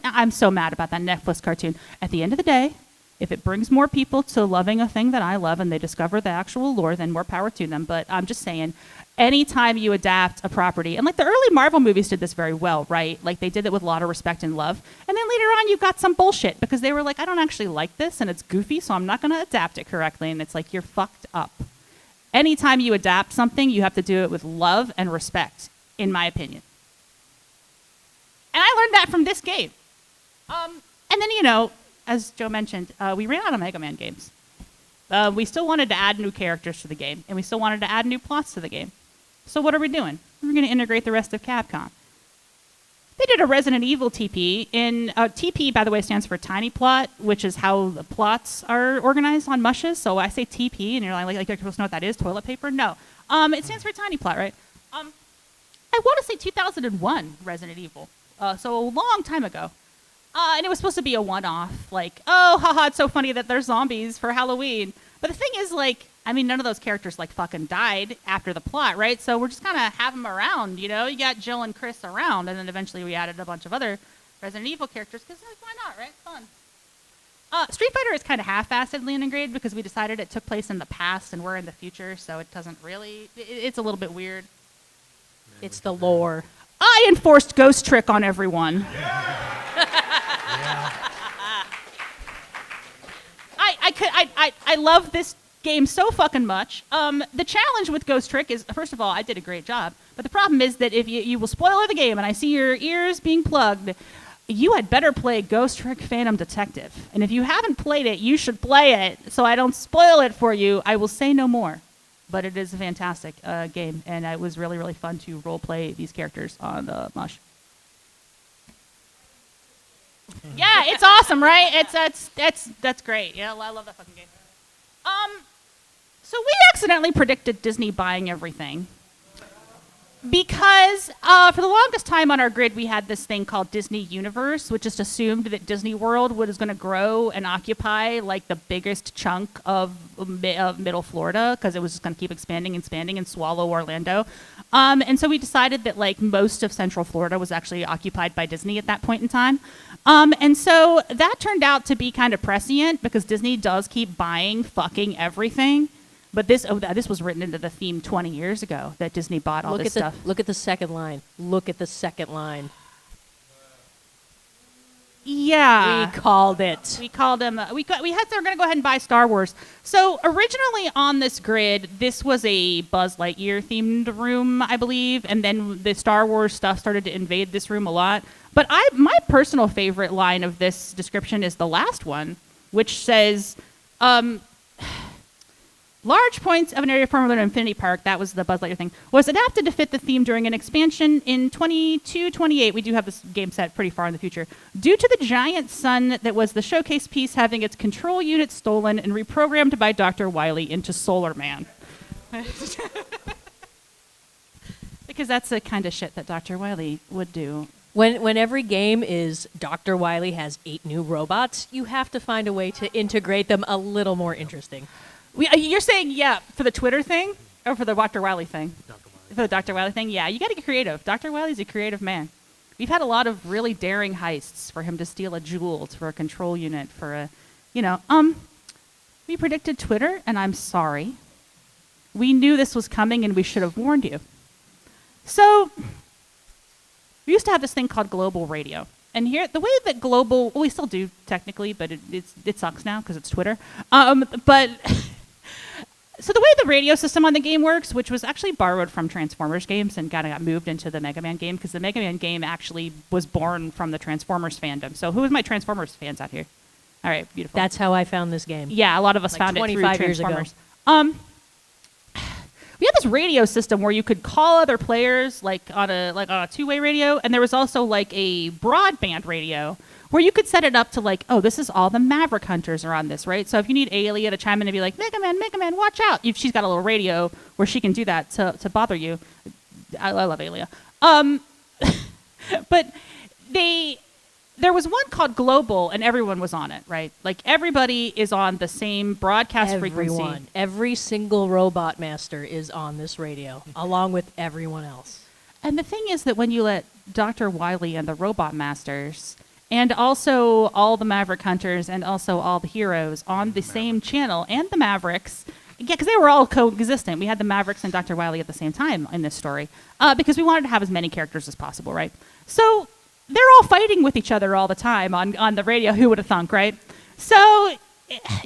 I'm so mad about that Netflix cartoon. At the end of the day, if it brings more people to loving a thing that I love and they discover the actual lore, then more power to them. But I'm just saying, anytime you adapt a property, and like the early Marvel movies did this very well, right? Like they did it with a lot of respect and love. And then later on, you got some bullshit because they were like, I don't actually like this and it's goofy, so I'm not going to adapt it correctly. And it's like, you're fucked up. Anytime you adapt something, you have to do it with love and respect, in my opinion. And I learned that from this game. And then, as Joe mentioned, we ran out of Mega Man games. We still wanted to add new characters to the game, and we still wanted to add new plots to the game. So what are we doing? We're going to integrate the rest of Capcom. They did a Resident Evil TP. TP, by the way, stands for Tiny Plot, which is how the plots are organized on mushes. So I say TP, and you're like you're supposed to know what that is, toilet paper? No. It stands for Tiny Plot, right? I want to say 2001 Resident Evil. So a long time ago. And it was supposed to be a one-off, like, oh, haha, it's so funny that there's zombies for Halloween. But the thing is, none of those characters, fucking died after the plot, right? So we're just kind of have them around, You got Jill and Chris around, and then eventually we added a bunch of other Resident Evil characters, because why not, right? It's fun. Street Fighter is kind of half-assedly integrated because we decided it took place in the past and we're in the future, so it doesn't really, it's a little bit weird. It's the lore. I enforced Ghost Trick on everyone. I love this game so fucking much. The challenge with Ghost Trick is, first of all, I did a great job. But the problem is that if you will spoil the game and I see your ears being plugged, you had better play Ghost Trick Phantom Detective. And if you haven't played it, you should play it. So I don't spoil it for you. I will say no more. But it is a fantastic game. And it was really, really fun to roleplay these characters on the Mush. Yeah, it's awesome, right? That's great. Yeah, I love that fucking game. So we accidentally predicted Disney buying everything because for the longest time on our grid we had this thing called Disney Universe, which just assumed that Disney World was going to grow and occupy the biggest chunk of Middle Florida because it was just going to keep expanding and swallow Orlando. And so we decided that most of Central Florida was actually occupied by Disney at that point in time. And so that turned out to be kind of prescient because Disney does keep buying fucking everything. But this was written into the theme 20 years ago that Disney bought all this stuff. Look at the second line. Look at the second line. Yeah. We called it. We called them. We had. We're going to go ahead and buy Star Wars. So originally on this grid, this was a Buzz Lightyear themed room, I believe, and then the Star Wars stuff started to invade this room a lot. But my personal favorite line of this description is the last one, which says, large points of an area formerly known as Infinity Park, that was the Buzz Lightyear thing, was adapted to fit the theme during an expansion in 22-28. We do have this game set pretty far in the future. Due to the giant sun that was the showcase piece having its control unit stolen and reprogrammed by Dr. Wily into Solar Man. Because that's the kind of shit that Dr. Wily would do. When every game is Dr. Wily has 8 new robots, you have to find a way to integrate them a little more interesting. You're saying, yeah, for the Twitter thing or for the Dr. Wily thing? For the Dr. Wily thing, yeah, you got to get creative. Dr. Wily's a creative man. We've had a lot of really daring heists for him to steal a jewel for a control unit for a, we predicted Twitter, and I'm sorry. We knew this was coming, and we should have warned you. So we used to have this thing called global radio. And here, the way that global, well, we still do technically, but it sucks now because it's Twitter. But so the way the radio system on the game works, which was actually borrowed from Transformers games and got moved into the Mega Man game, because the Mega Man game actually was born from the Transformers fandom. So who is my Transformers fans out here? All right, beautiful. That's how I found this game. Yeah, a lot of us like found it through 25 years ago. Transformers. We had this radio system where you could call other players like on a two-way radio, and there was also like a broadband radio where you could set it up to like, oh, this is all the Maverick hunters are on this, right? So if you need Aelia to chime in and be like, Mega Man, watch out. She's got a little radio where she can do that to bother you. I love Aelia. But there was one called Global, and everyone was on it, right? Like everybody is on the same broadcast frequency. Every single robot master is on this radio, along with everyone else. And the thing is that when you let Dr. Wily and the robot masters, and also all the Maverick hunters, and also all the heroes on the same channel, and the Mavericks, yeah, because they were all coexistent. We had the Mavericks and Dr. Wily at the same time in this story, because we wanted to have as many characters as possible, right? So they're all fighting with each other all the time on the radio. Who would have thunk, right? So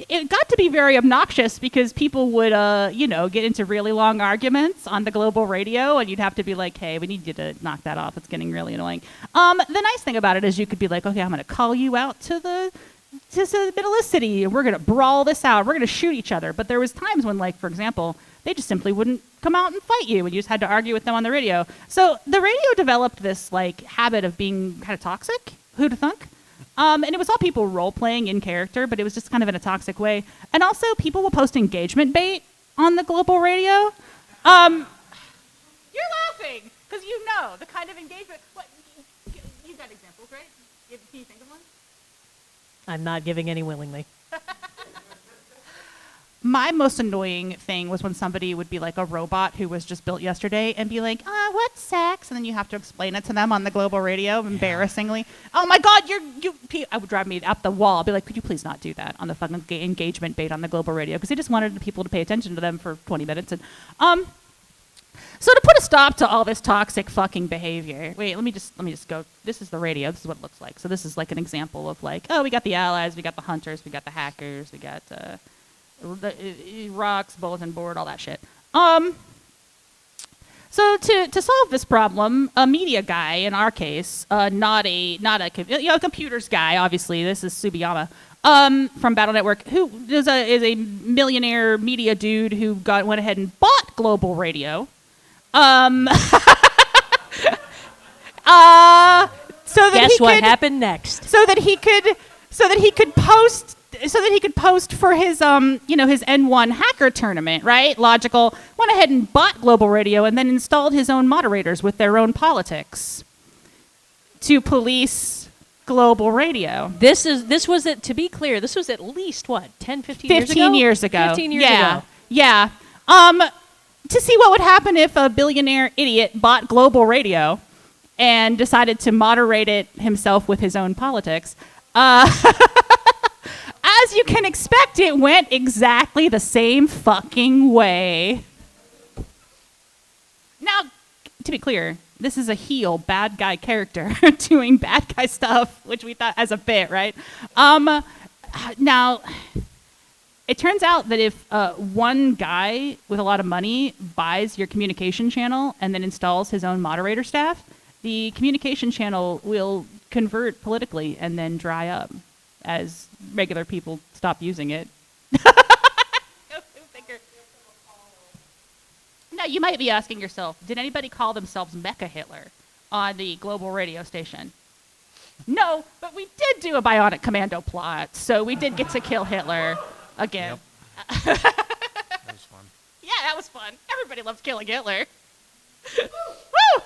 it got to be very obnoxious because people would, get into really long arguments on the global radio, and you'd have to be like, hey, we need you to knock that off. It's getting really annoying. The nice thing about it is you could be like, okay, I'm going to call you out to the middle of the city, and we're going to brawl this out. We're going to shoot each other. But there was times when, like, for example, they just simply wouldn't come out and fight you, and you just had to argue with them on the radio. So the radio developed this like habit of being kind of toxic. Who'd thunk? And it was all people role-playing in character, but it was just kind of in a toxic way. And also, people will post engagement bait on the global radio. You're laughing, because you know the kind of engagement. What, you got examples, right? Can you think of one? I'm not giving any willingly. My most annoying thing was when somebody would be like a robot who was just built yesterday and be like, what's sex? And then you have to explain it to them on the global radio, embarrassingly. Oh my God, I would drive me up the wall. I'd be like, could you please not do that on the fucking engagement bait on the global radio? Because they just wanted people to pay attention to them for 20 minutes. And so to put a stop to all this toxic fucking behavior, wait, let me just go. This is the radio. This is what it looks like. So this is like an example of like, oh, we got the allies, we got the hunters, we got the hackers, we got the rocks, bulletin board, all that shit. So to solve this problem, a media guy, in our case, not a computers guy, obviously, this is Tsubiyama, from Battle Network, who is a millionaire media dude who went ahead and bought Global Radio. So that Guess what happened next? So that he could post for his his N1 hacker tournament, right? Logical. Went ahead and bought Global Radio and then installed his own moderators with their own politics to police Global Radio. To be clear, this was at least what, 10, 15 years ago? 15 years ago. 15 years ago. Yeah. To see what would happen if a billionaire idiot bought Global Radio and decided to moderate it himself with his own politics. As you can expect, it went exactly the same fucking way. Now, to be clear, This is a heel bad guy character doing bad guy stuff, which we thought as a bit, right? Now, it turns out that if one guy with a lot of money buys your communication channel and then installs his own moderator staff, the communication channel will convert politically and then dry up as regular people stop using it. Now, you might be asking yourself, did anybody call themselves Mecha Hitler on the global radio station? No, but we did do a bionic commando plot, so we did get to kill Hitler again. Yep. That was fun. Yeah, that was fun. Everybody loves killing Hitler. Woo!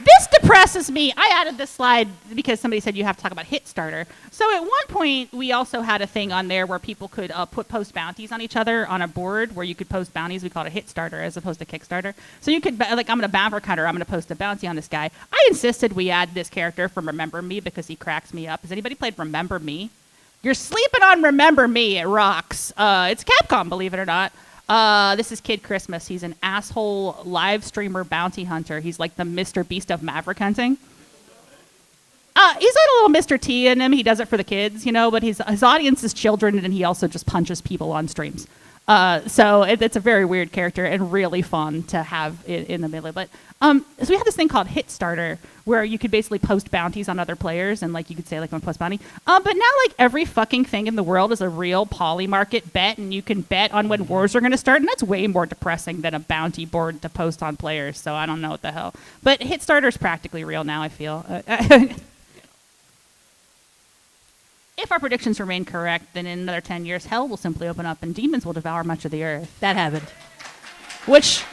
This depresses me. I added this slide because somebody said you have to talk about Hitstarter. So at one point, we also had a thing on there where people could post bounties on each other on a board where you could post bounties. We called it Hitstarter as opposed to Kickstarter. So you could, like, I'm going to Maverick Hunter. I'm going to post a bounty on this guy. I insisted we add this character from Remember Me because he cracks me up. Has anybody played Remember Me? You're sleeping on Remember Me. It rocks. It's Capcom, believe it or not. This is Kid Christmas. He's an asshole live streamer bounty hunter. He's like the Mr. Beast of Maverick hunting. He's got a little Mr. T in him. He does it for the kids, you know, but his audience is children, and he also just punches people on streams. So it's a very weird character and really fun to have in the middle. But so we had this thing called Hitstarter where you could basically post bounties on other players, and like you could say like I'm gonna post bounty. But now like every fucking thing in the world is a real poly market bet, and you can bet on when wars are gonna start, and that's way more depressing than a bounty board to post on players. So I don't know what the hell. But Hitstarter's practically real now, I feel. If our predictions remain correct, then in another 10 years, hell will simply open up and demons will devour much of the earth. That happened. Which,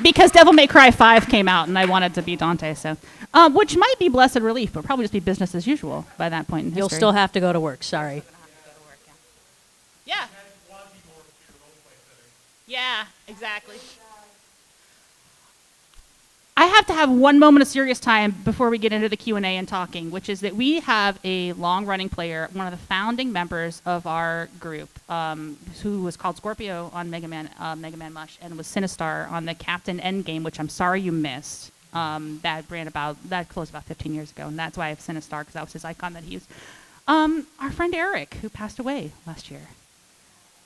because Devil May Cry 5 came out and I wanted to be Dante, so. Which might be blessed relief, but probably just be business as usual by that point in history. You'll still have to go to work, sorry. Yeah. Yeah, exactly. I have to have one moment of serious time before we get into the Q&A and talking, which is that we have a long-running player, one of the founding members of our group, who was called Scorpio on Mega Man MUSH, and was Sinistar on the Captain N game, which I'm sorry you missed. That closed about 15 years ago, and that's why I have Sinistar, because that was his icon that he used. Our friend Eric, who passed away last year.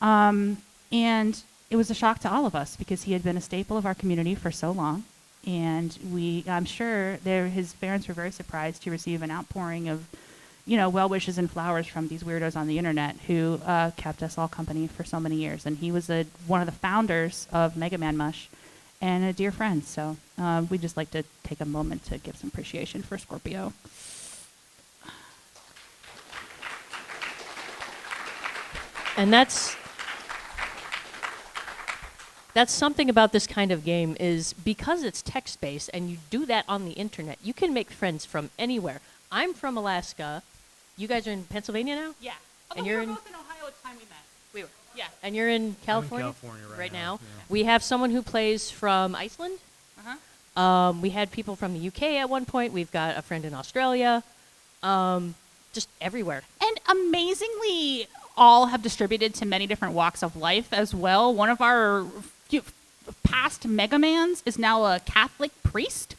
And it was a shock to all of us, because he had been a staple of our community for so long. And I'm sure his parents were very surprised to receive an outpouring of, well wishes and flowers from these weirdos on the internet who kept us all company for so many years. And he was one of the founders of Mega Man MUSH and a dear friend. So we'd just like to take a moment to give some appreciation for Scorpio. And that's something about this kind of game is because it's text-based and you do that on the internet, you can make friends from anywhere. I'm from Alaska. You guys are in Pennsylvania now? Yeah. And you're we were both in Ohio at the time we met. We were. Yeah. And you're in California? I'm in California right now. Yeah. We have someone who plays from Iceland. Uh-huh. We had people from the UK at one point. We've got a friend in Australia. Just everywhere. And amazingly, all have distributed to many different walks of life as well. One of our past Mega Mans is now a Catholic priest.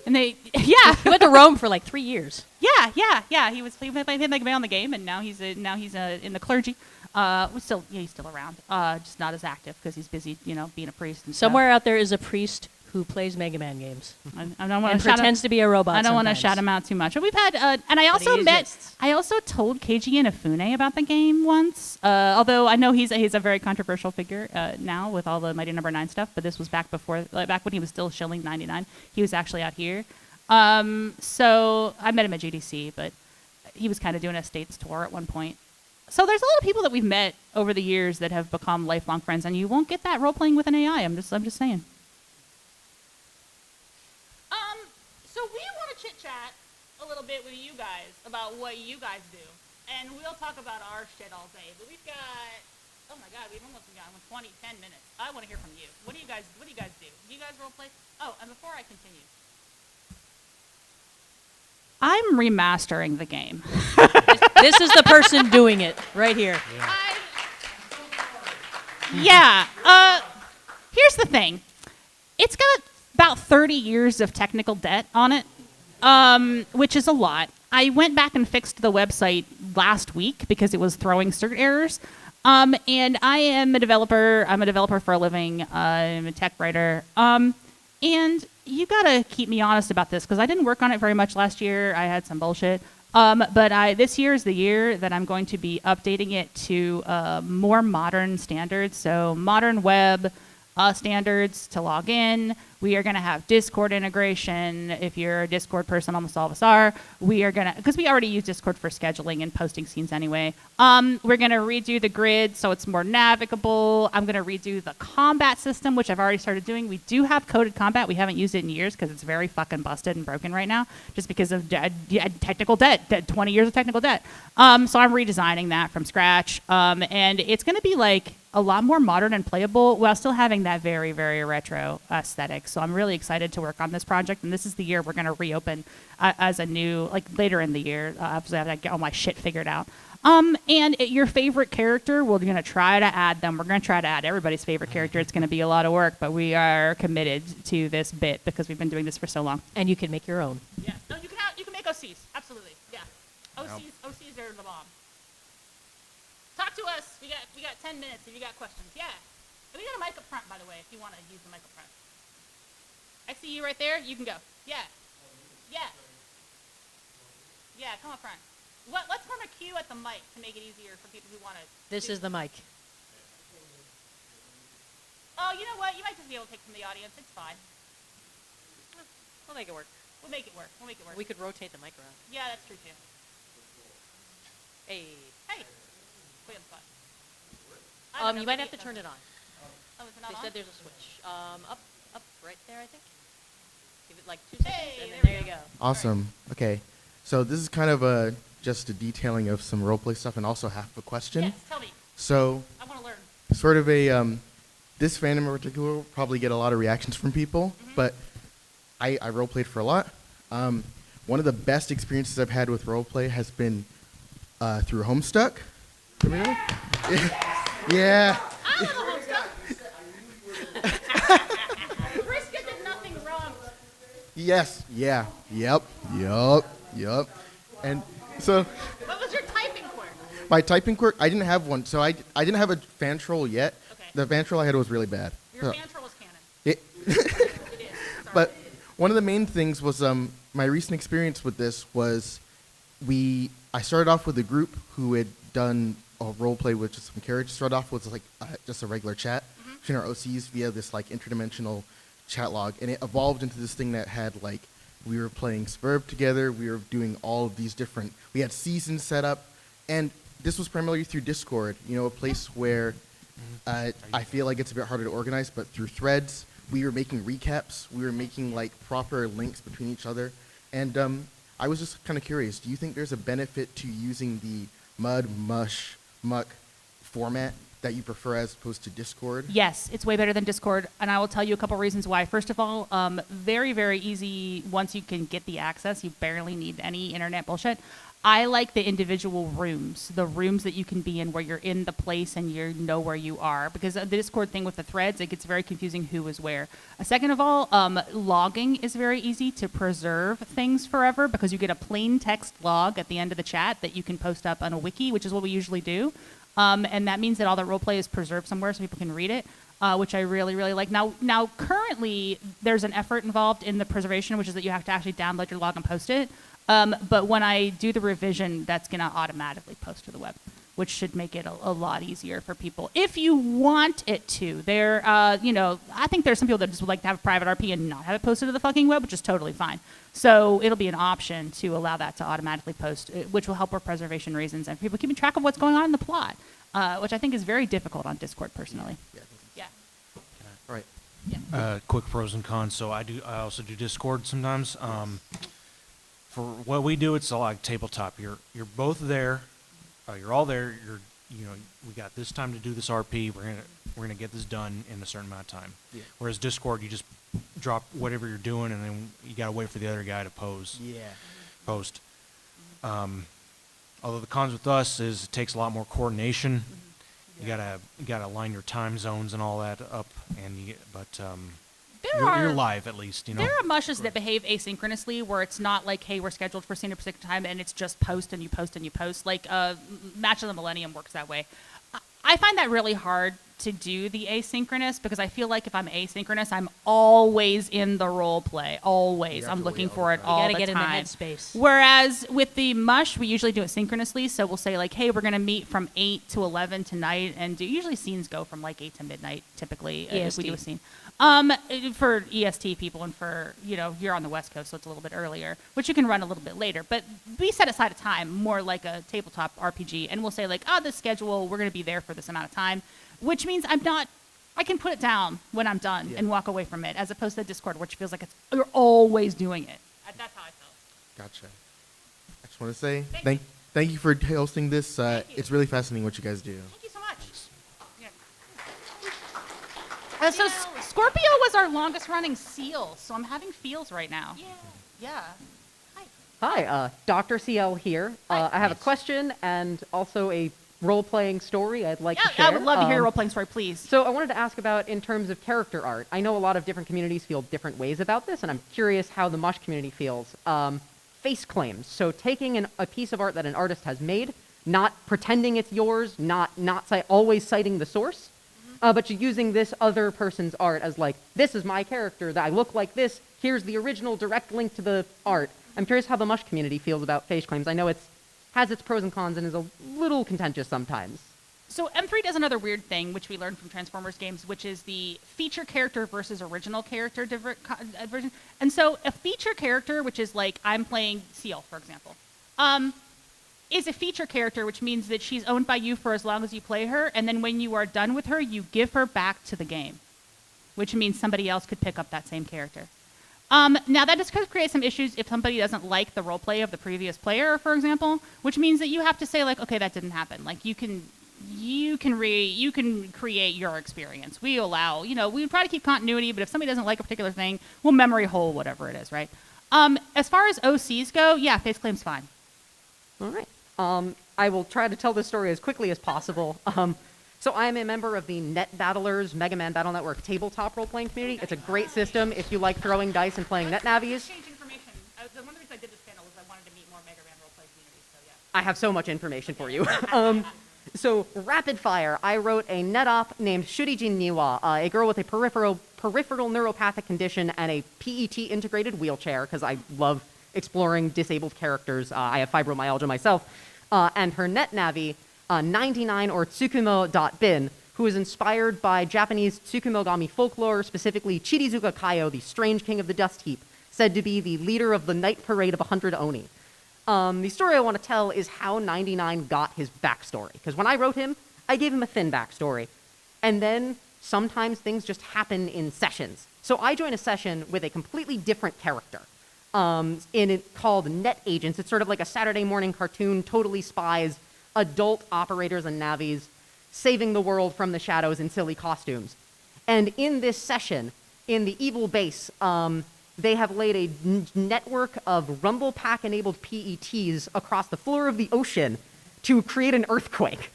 And yeah. He went to Rome for like 3 years. Yeah. He played Mega Man on the game, and now he's in the clergy. He's still around. Just not as active because he's busy, being a priest. And Somewhere out there is a priest who plays Mega Man games. I don't want and to pretends to be a robot. I don't want to sometimes. shout him out too much. But we've had, and I also told Keiji Inafune about the game once. Although I know he's a very controversial figure now with all the Mighty Number 9 stuff. But this was back when he was still shilling 99. He was actually out here. So I met him at GDC, but he was kind of doing a States tour at one point. So there's a lot of people that we've met over the years that have become lifelong friends, and you won't get that role playing with an AI. I'm just saying. So we want to chit-chat a little bit with you guys about what you guys do. And we'll talk about our shit all day. But we've got, oh my God, we've almost got 10 minutes. I want to hear from you. What do you guys do? Do you guys role play? Oh, and before I continue, I'm remastering the game. This is the person doing it right here. Yeah. Here's the thing. It's got about 30 years of technical debt on it, which is a lot. I went back and fixed the website last week because it was throwing cert errors. And I am a developer. I'm a developer for a living. I'm a tech writer. And you gotta keep me honest about this because I didn't work on it very much last year. I had some bullshit. But this year is the year that I'm going to be updating it to more modern standards. So modern web standards to log in. We are going to have Discord integration. If you're a Discord person, almost all of us are. We are going to, because we already use Discord for scheduling and posting scenes anyway. We're going to redo the grid so it's more navigable. I'm going to redo the combat system, which I've already started doing. We do have coded combat. We haven't used it in years because it's very fucking busted and broken right now, just because of technical debt, 20 years of technical debt. So I'm redesigning that from scratch. And it's going to be like a lot more modern and playable while still having that very, very retro aesthetic. So I'm really excited to work on this project. And this is the year we're going to reopen as a new, like later in the year. Obviously, I have to get all my shit figured out. And your favorite character, we're going to try to add them. We're going to try to add everybody's favorite character. It's going to be a lot of work, but we are committed to this bit because we've been doing this for so long. And you can make your own. Yeah. No, you can make OCs. Absolutely. Yeah. OCs are the bomb. Talk to us. We got 10 minutes if you got questions. Yeah. And we got a mic up front, by the way, if you want to use the mic up front. I see you right there. You can go. Yeah. Yeah. Yeah, come up front. Let's form a queue at the mic to make it easier for people who want to. This is the mic. Oh, you know what? You might just be able to take from the audience. It's fine. We'll make it work. We'll make it work. We could rotate the mic around. Yeah, that's true too. Hey. Wait on the spot. You might have to turn it on. Oh, is it not They on? said there's a switch. Up right there, I think. Give it like 2 seconds, Hey, and then there there we you go. Awesome. Okay. So this is kind of just a detailing of some roleplay stuff and also half a question. Yes, tell me. So I want to learn. sort of this fandom in particular will probably get a lot of reactions from people, but I roleplayed for a lot. One of the best experiences I've had with roleplay has been through Homestuck. Remember? Yeah. I don't know Homestuck. Brisket did nothing wrong. Yes. Yeah. Yep. And so What was your typing quirk? my typing quirk, I didn't have one. So I didn't have a fan troll yet. Okay. The fan troll I had was really bad. Your So- fan troll was canon. It- It is. Sorry. But one of the main things was my recent experience with this was I started off with a group who had done a role play with just some characters. Started off with like just a regular chat between our OCs via this like interdimensional chat log, and it evolved into this thing that had like we were playing Spurb together. We were doing all of these different. We had seasons set up, and this was primarily through Discord. You know, a place where I feel like it's a bit harder to organize, but through threads, we were making recaps. We were making like proper links between each other, and I was just kind of curious. Do you think there's a benefit to using the mud, mush, muck format that you prefer as opposed to Discord? Yes, it's way better than Discord, and I will tell you a couple reasons why. First of all, very, very easy once you can get the access. You barely need any internet bullshit. I like the individual rooms, the rooms that you can be in where you're in the place and you know where you are. Because the Discord thing with the threads, it gets very confusing who is where. Second of all, logging is very easy to preserve things forever because you get a plain text log at the end of the chat that you can post up on a wiki, which is what we usually do. And that means that all the roleplay is preserved somewhere so people can read it, which I really, really like. Now, currently, there's an effort involved in the preservation, which is that you have to actually download your log and post it. But when I do the revision, that's going to automatically post to the web, which should make it a lot easier for people if you want it to. I think there's some people that just would like to have a private RP and not have it posted to the fucking web, which is totally fine. So it'll be an option to allow that to automatically post, which will help for preservation reasons and people keeping track of what's going on in the plot, which I think is very difficult on Discord personally. Yeah. All right. Quick pros and cons. So I also do Discord sometimes. For what we do, it's all like tabletop. You're both there. You're all there. We got this time to do this RP. We're gonna get this done in a certain amount of time. Yeah. Whereas Discord, you just drop whatever you're doing, and then you gotta wait for the other guy to post. Although the cons with us is it takes a lot more coordination. You gotta align your time zones and all that up, You're live at least, you know. There are mushes that behave asynchronously, where it's not like, hey, we're scheduled for a particular time, and it's just post and you post and you post. Like Match of the Millennium works that way. I find that really hard to do the asynchronous, because I feel like if I'm asynchronous, I'm always in the role play. Always. I'm looking for it all the time. You gotta get in the headspace. Whereas with the mush, we usually do it synchronously. So we'll say like, hey, we're going to meet from 8 to 11 tonight. And usually scenes go from like 8 to midnight, typically, if we do a scene. For EST people, and for, you're on the West Coast, so it's a little bit earlier, which you can run a little bit later. But we set aside a time, more like a tabletop RPG, and we'll say like, this schedule, we're going to be there for this amount of time, which means I can put it down when I'm done and walk away from it, as opposed to Discord, which feels like you're always doing it. That's how I felt. Gotcha. I just want to say thank you for hosting this. It's really fascinating what you guys do. Thank you so much. Yeah. So Scorpio was our longest running seal, so I'm having feels right now. Yeah. Hi, Dr. CL here. I have a question and also a role-playing story I'd like to share. I would love to hear your role-playing story, please. So I wanted to ask about, in terms of character art, I know a lot of different communities feel different ways about this, and I'm curious how the Mush community feels. Face claims. So taking a piece of art that an artist has made, not pretending it's yours, not always citing the source, but you're using this other person's art as like, this is my character, that I look like this, here's the original direct link to the art. I'm curious how the Mush community feels about face claims. I know it has its pros and cons and is a little contentious sometimes. So M3 does another weird thing, which we learned from Transformers games, which is the feature character versus original character version. And so a feature character, which is like I'm playing Seal, for example, is a feature character, which means that she's owned by you for as long as you play her, and then when you are done with her, you give her back to the game, which means somebody else could pick up that same character. Now, that just could create some issues if somebody doesn't like the role play of the previous player, for example, which means that you have to say, like, okay, that didn't happen. Like, you can create your experience. We allow, we try to keep continuity, but if somebody doesn't like a particular thing, we'll memory hole whatever it is, right? As far as OCs go, yeah, face claim's fine. All right. I will try to tell this story as quickly as possible. So I am a member of the Net Battlers Mega Man Battle Network tabletop role-playing community. It's a great system if you like throwing dice and playing net navies. One of the reasons I did this panel was I wanted to meet more Mega Man role-play communities, so yeah. I have so much information for you. So rapid fire, I wrote a net op named Shurijin Niwa, a girl with a peripheral neuropathic condition and a PET integrated wheelchair, because I love exploring disabled characters. I have fibromyalgia myself. And her net navi, 99 or Tsukumo.bin, who is inspired by Japanese Tsukumogami folklore, specifically Chirizuka Kaio, the strange king of the dust heap, said to be the leader of the night parade of 100 Oni. The story I want to tell is how 99 got his backstory, because when I wrote him, I gave him a thin backstory. And then sometimes things just happen in sessions. So I join a session with a completely different character. Called Net Agents. It's sort of like a Saturday morning cartoon, totally spies, adult operators and navies, saving the world from the shadows in silly costumes. And in this session, in the evil base, they have laid a network of Rumble Pack-enabled PETs across the floor of the ocean to create an earthquake.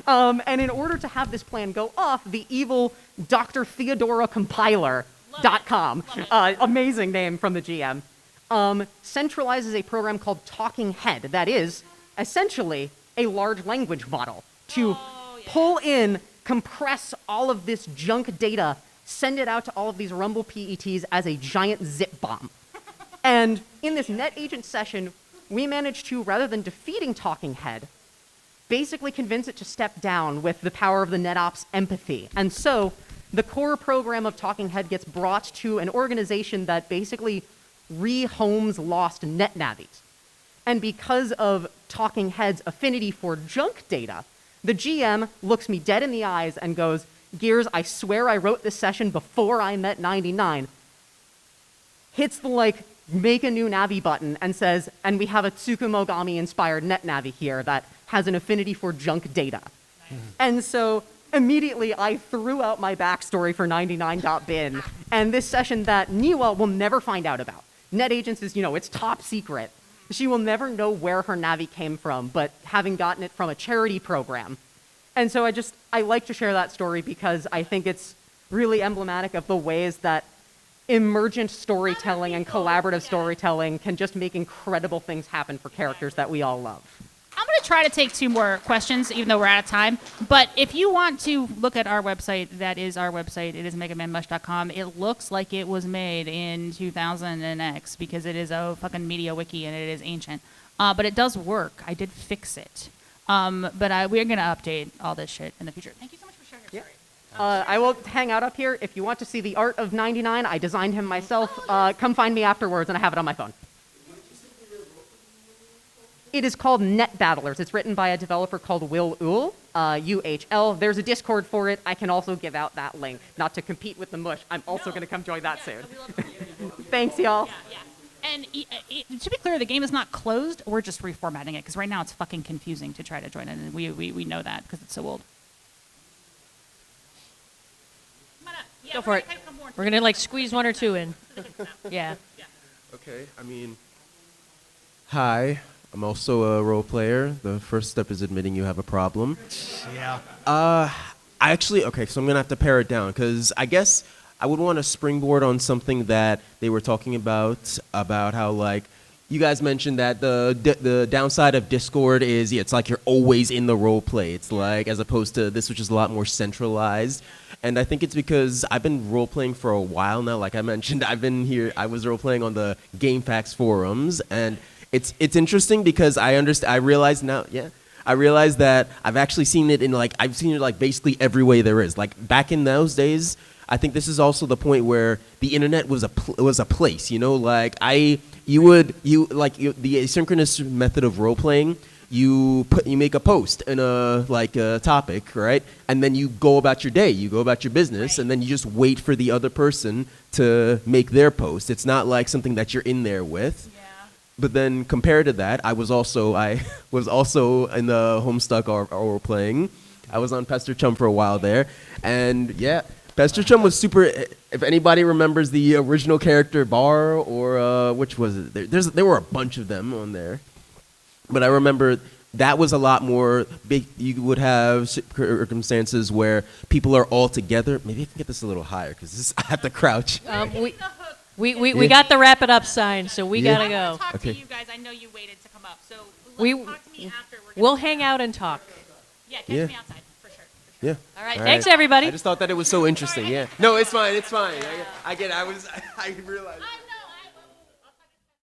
And in order to have this plan go off, the evil Dr. Theodora Compiler.com, amazing name from the GM, centralizes a program called Talking Head that is essentially a large language model to pull in, compress all of this junk data, send it out to all of these Rumble PETs as a giant zip bomb. And in this Net Agent session, we managed to, rather than defeating Talking Head, basically convince it to step down with the power of the NetOps empathy. And so the core program of Talking Head gets brought to an organization that basically rehomes lost net navies. And because of Talking Head's affinity for junk data, the GM looks me dead in the eyes and goes, Gears, I swear I wrote this session before I met 99, hits the, make a new Navi button and says, and we have a Tsukumogami-inspired net Navi here that has an affinity for junk data. Nice. And so immediately I threw out my backstory for 99.bin, and this session that Niwa will never find out about. Net Agents is, it's top secret. She will never know where her Navi came from, but having gotten it from a charity program. And so I like to share that story because I think it's really emblematic of the ways that emergent storytelling and collaborative storytelling can just make incredible things happen for characters that we all love. I'm going to try to take 2 more questions, even though we're out of time. But if you want to look at our website, that is our website. It is megamanmush.com. It looks like it was made in 2000 and X because it is a fucking media wiki and it is ancient. But it does work. I did fix it. But we're going to update all this shit in the future. Thank you so much for sharing your story. I will hang out up here. If you want to see the art of 99, I designed him myself. Come find me afterwards, and I have it on my phone. It is called Net Battlers. It's written by a developer called Will Uhl, UHL. There's a Discord for it. I can also give out that link. Not to compete with the Mush. I'm also going to come join that soon. Thanks, y'all. Yeah. And to be clear, the game is not closed. We're just reformatting it because right now it's fucking confusing to try to join it, and we know that because it's so old. Go for it. We're gonna like squeeze 1 or 2 in. Yeah. Okay, I mean, hi, I'm also a role player. The first step is admitting you have a problem. Yeah. Okay, so I'm gonna have to pare it down because I guess I would want to springboard on something that they were talking about how like you guys mentioned that the downside of Discord is it's like you're always in the role play. It's like as opposed to this, which is a lot more centralized. And I think it's because I've been role playing for a while now. Like I mentioned, I was role playing on the GameFAQs forums, and it's interesting because I realize that I've actually seen it I've seen it basically every way there is. Like back in those days, I think this is also the point where the internet was a place. You know, like the asynchronous method of role playing. You make a post in a topic, right? And then you go about your day, you go about your business, and then you just wait for the other person to make their post. It's not like something that you're in there with. Yeah. But then compared to that, I was also in the Homestuck role playing. I was on Pester Chum for a while there, and yeah, Pester Chum was super. If anybody remembers the original character Bar or which was it? There were a bunch of them on there. But I remember that was a lot more big. You would have circumstances where people are all together. Maybe I can get this a little higher because I have to crouch. We got the wrap it up sign, so we gotta I go. want to talk Okay. to you guys. I know you waited to come up, so We- talk to me after. We'll hang out and talk. Yeah, catch Yeah. me outside for sure. Yeah. All right. All Thanks, right. everybody. I just thought that it was so interesting. Yeah. No, it's fine. It's fine. I get. I realized.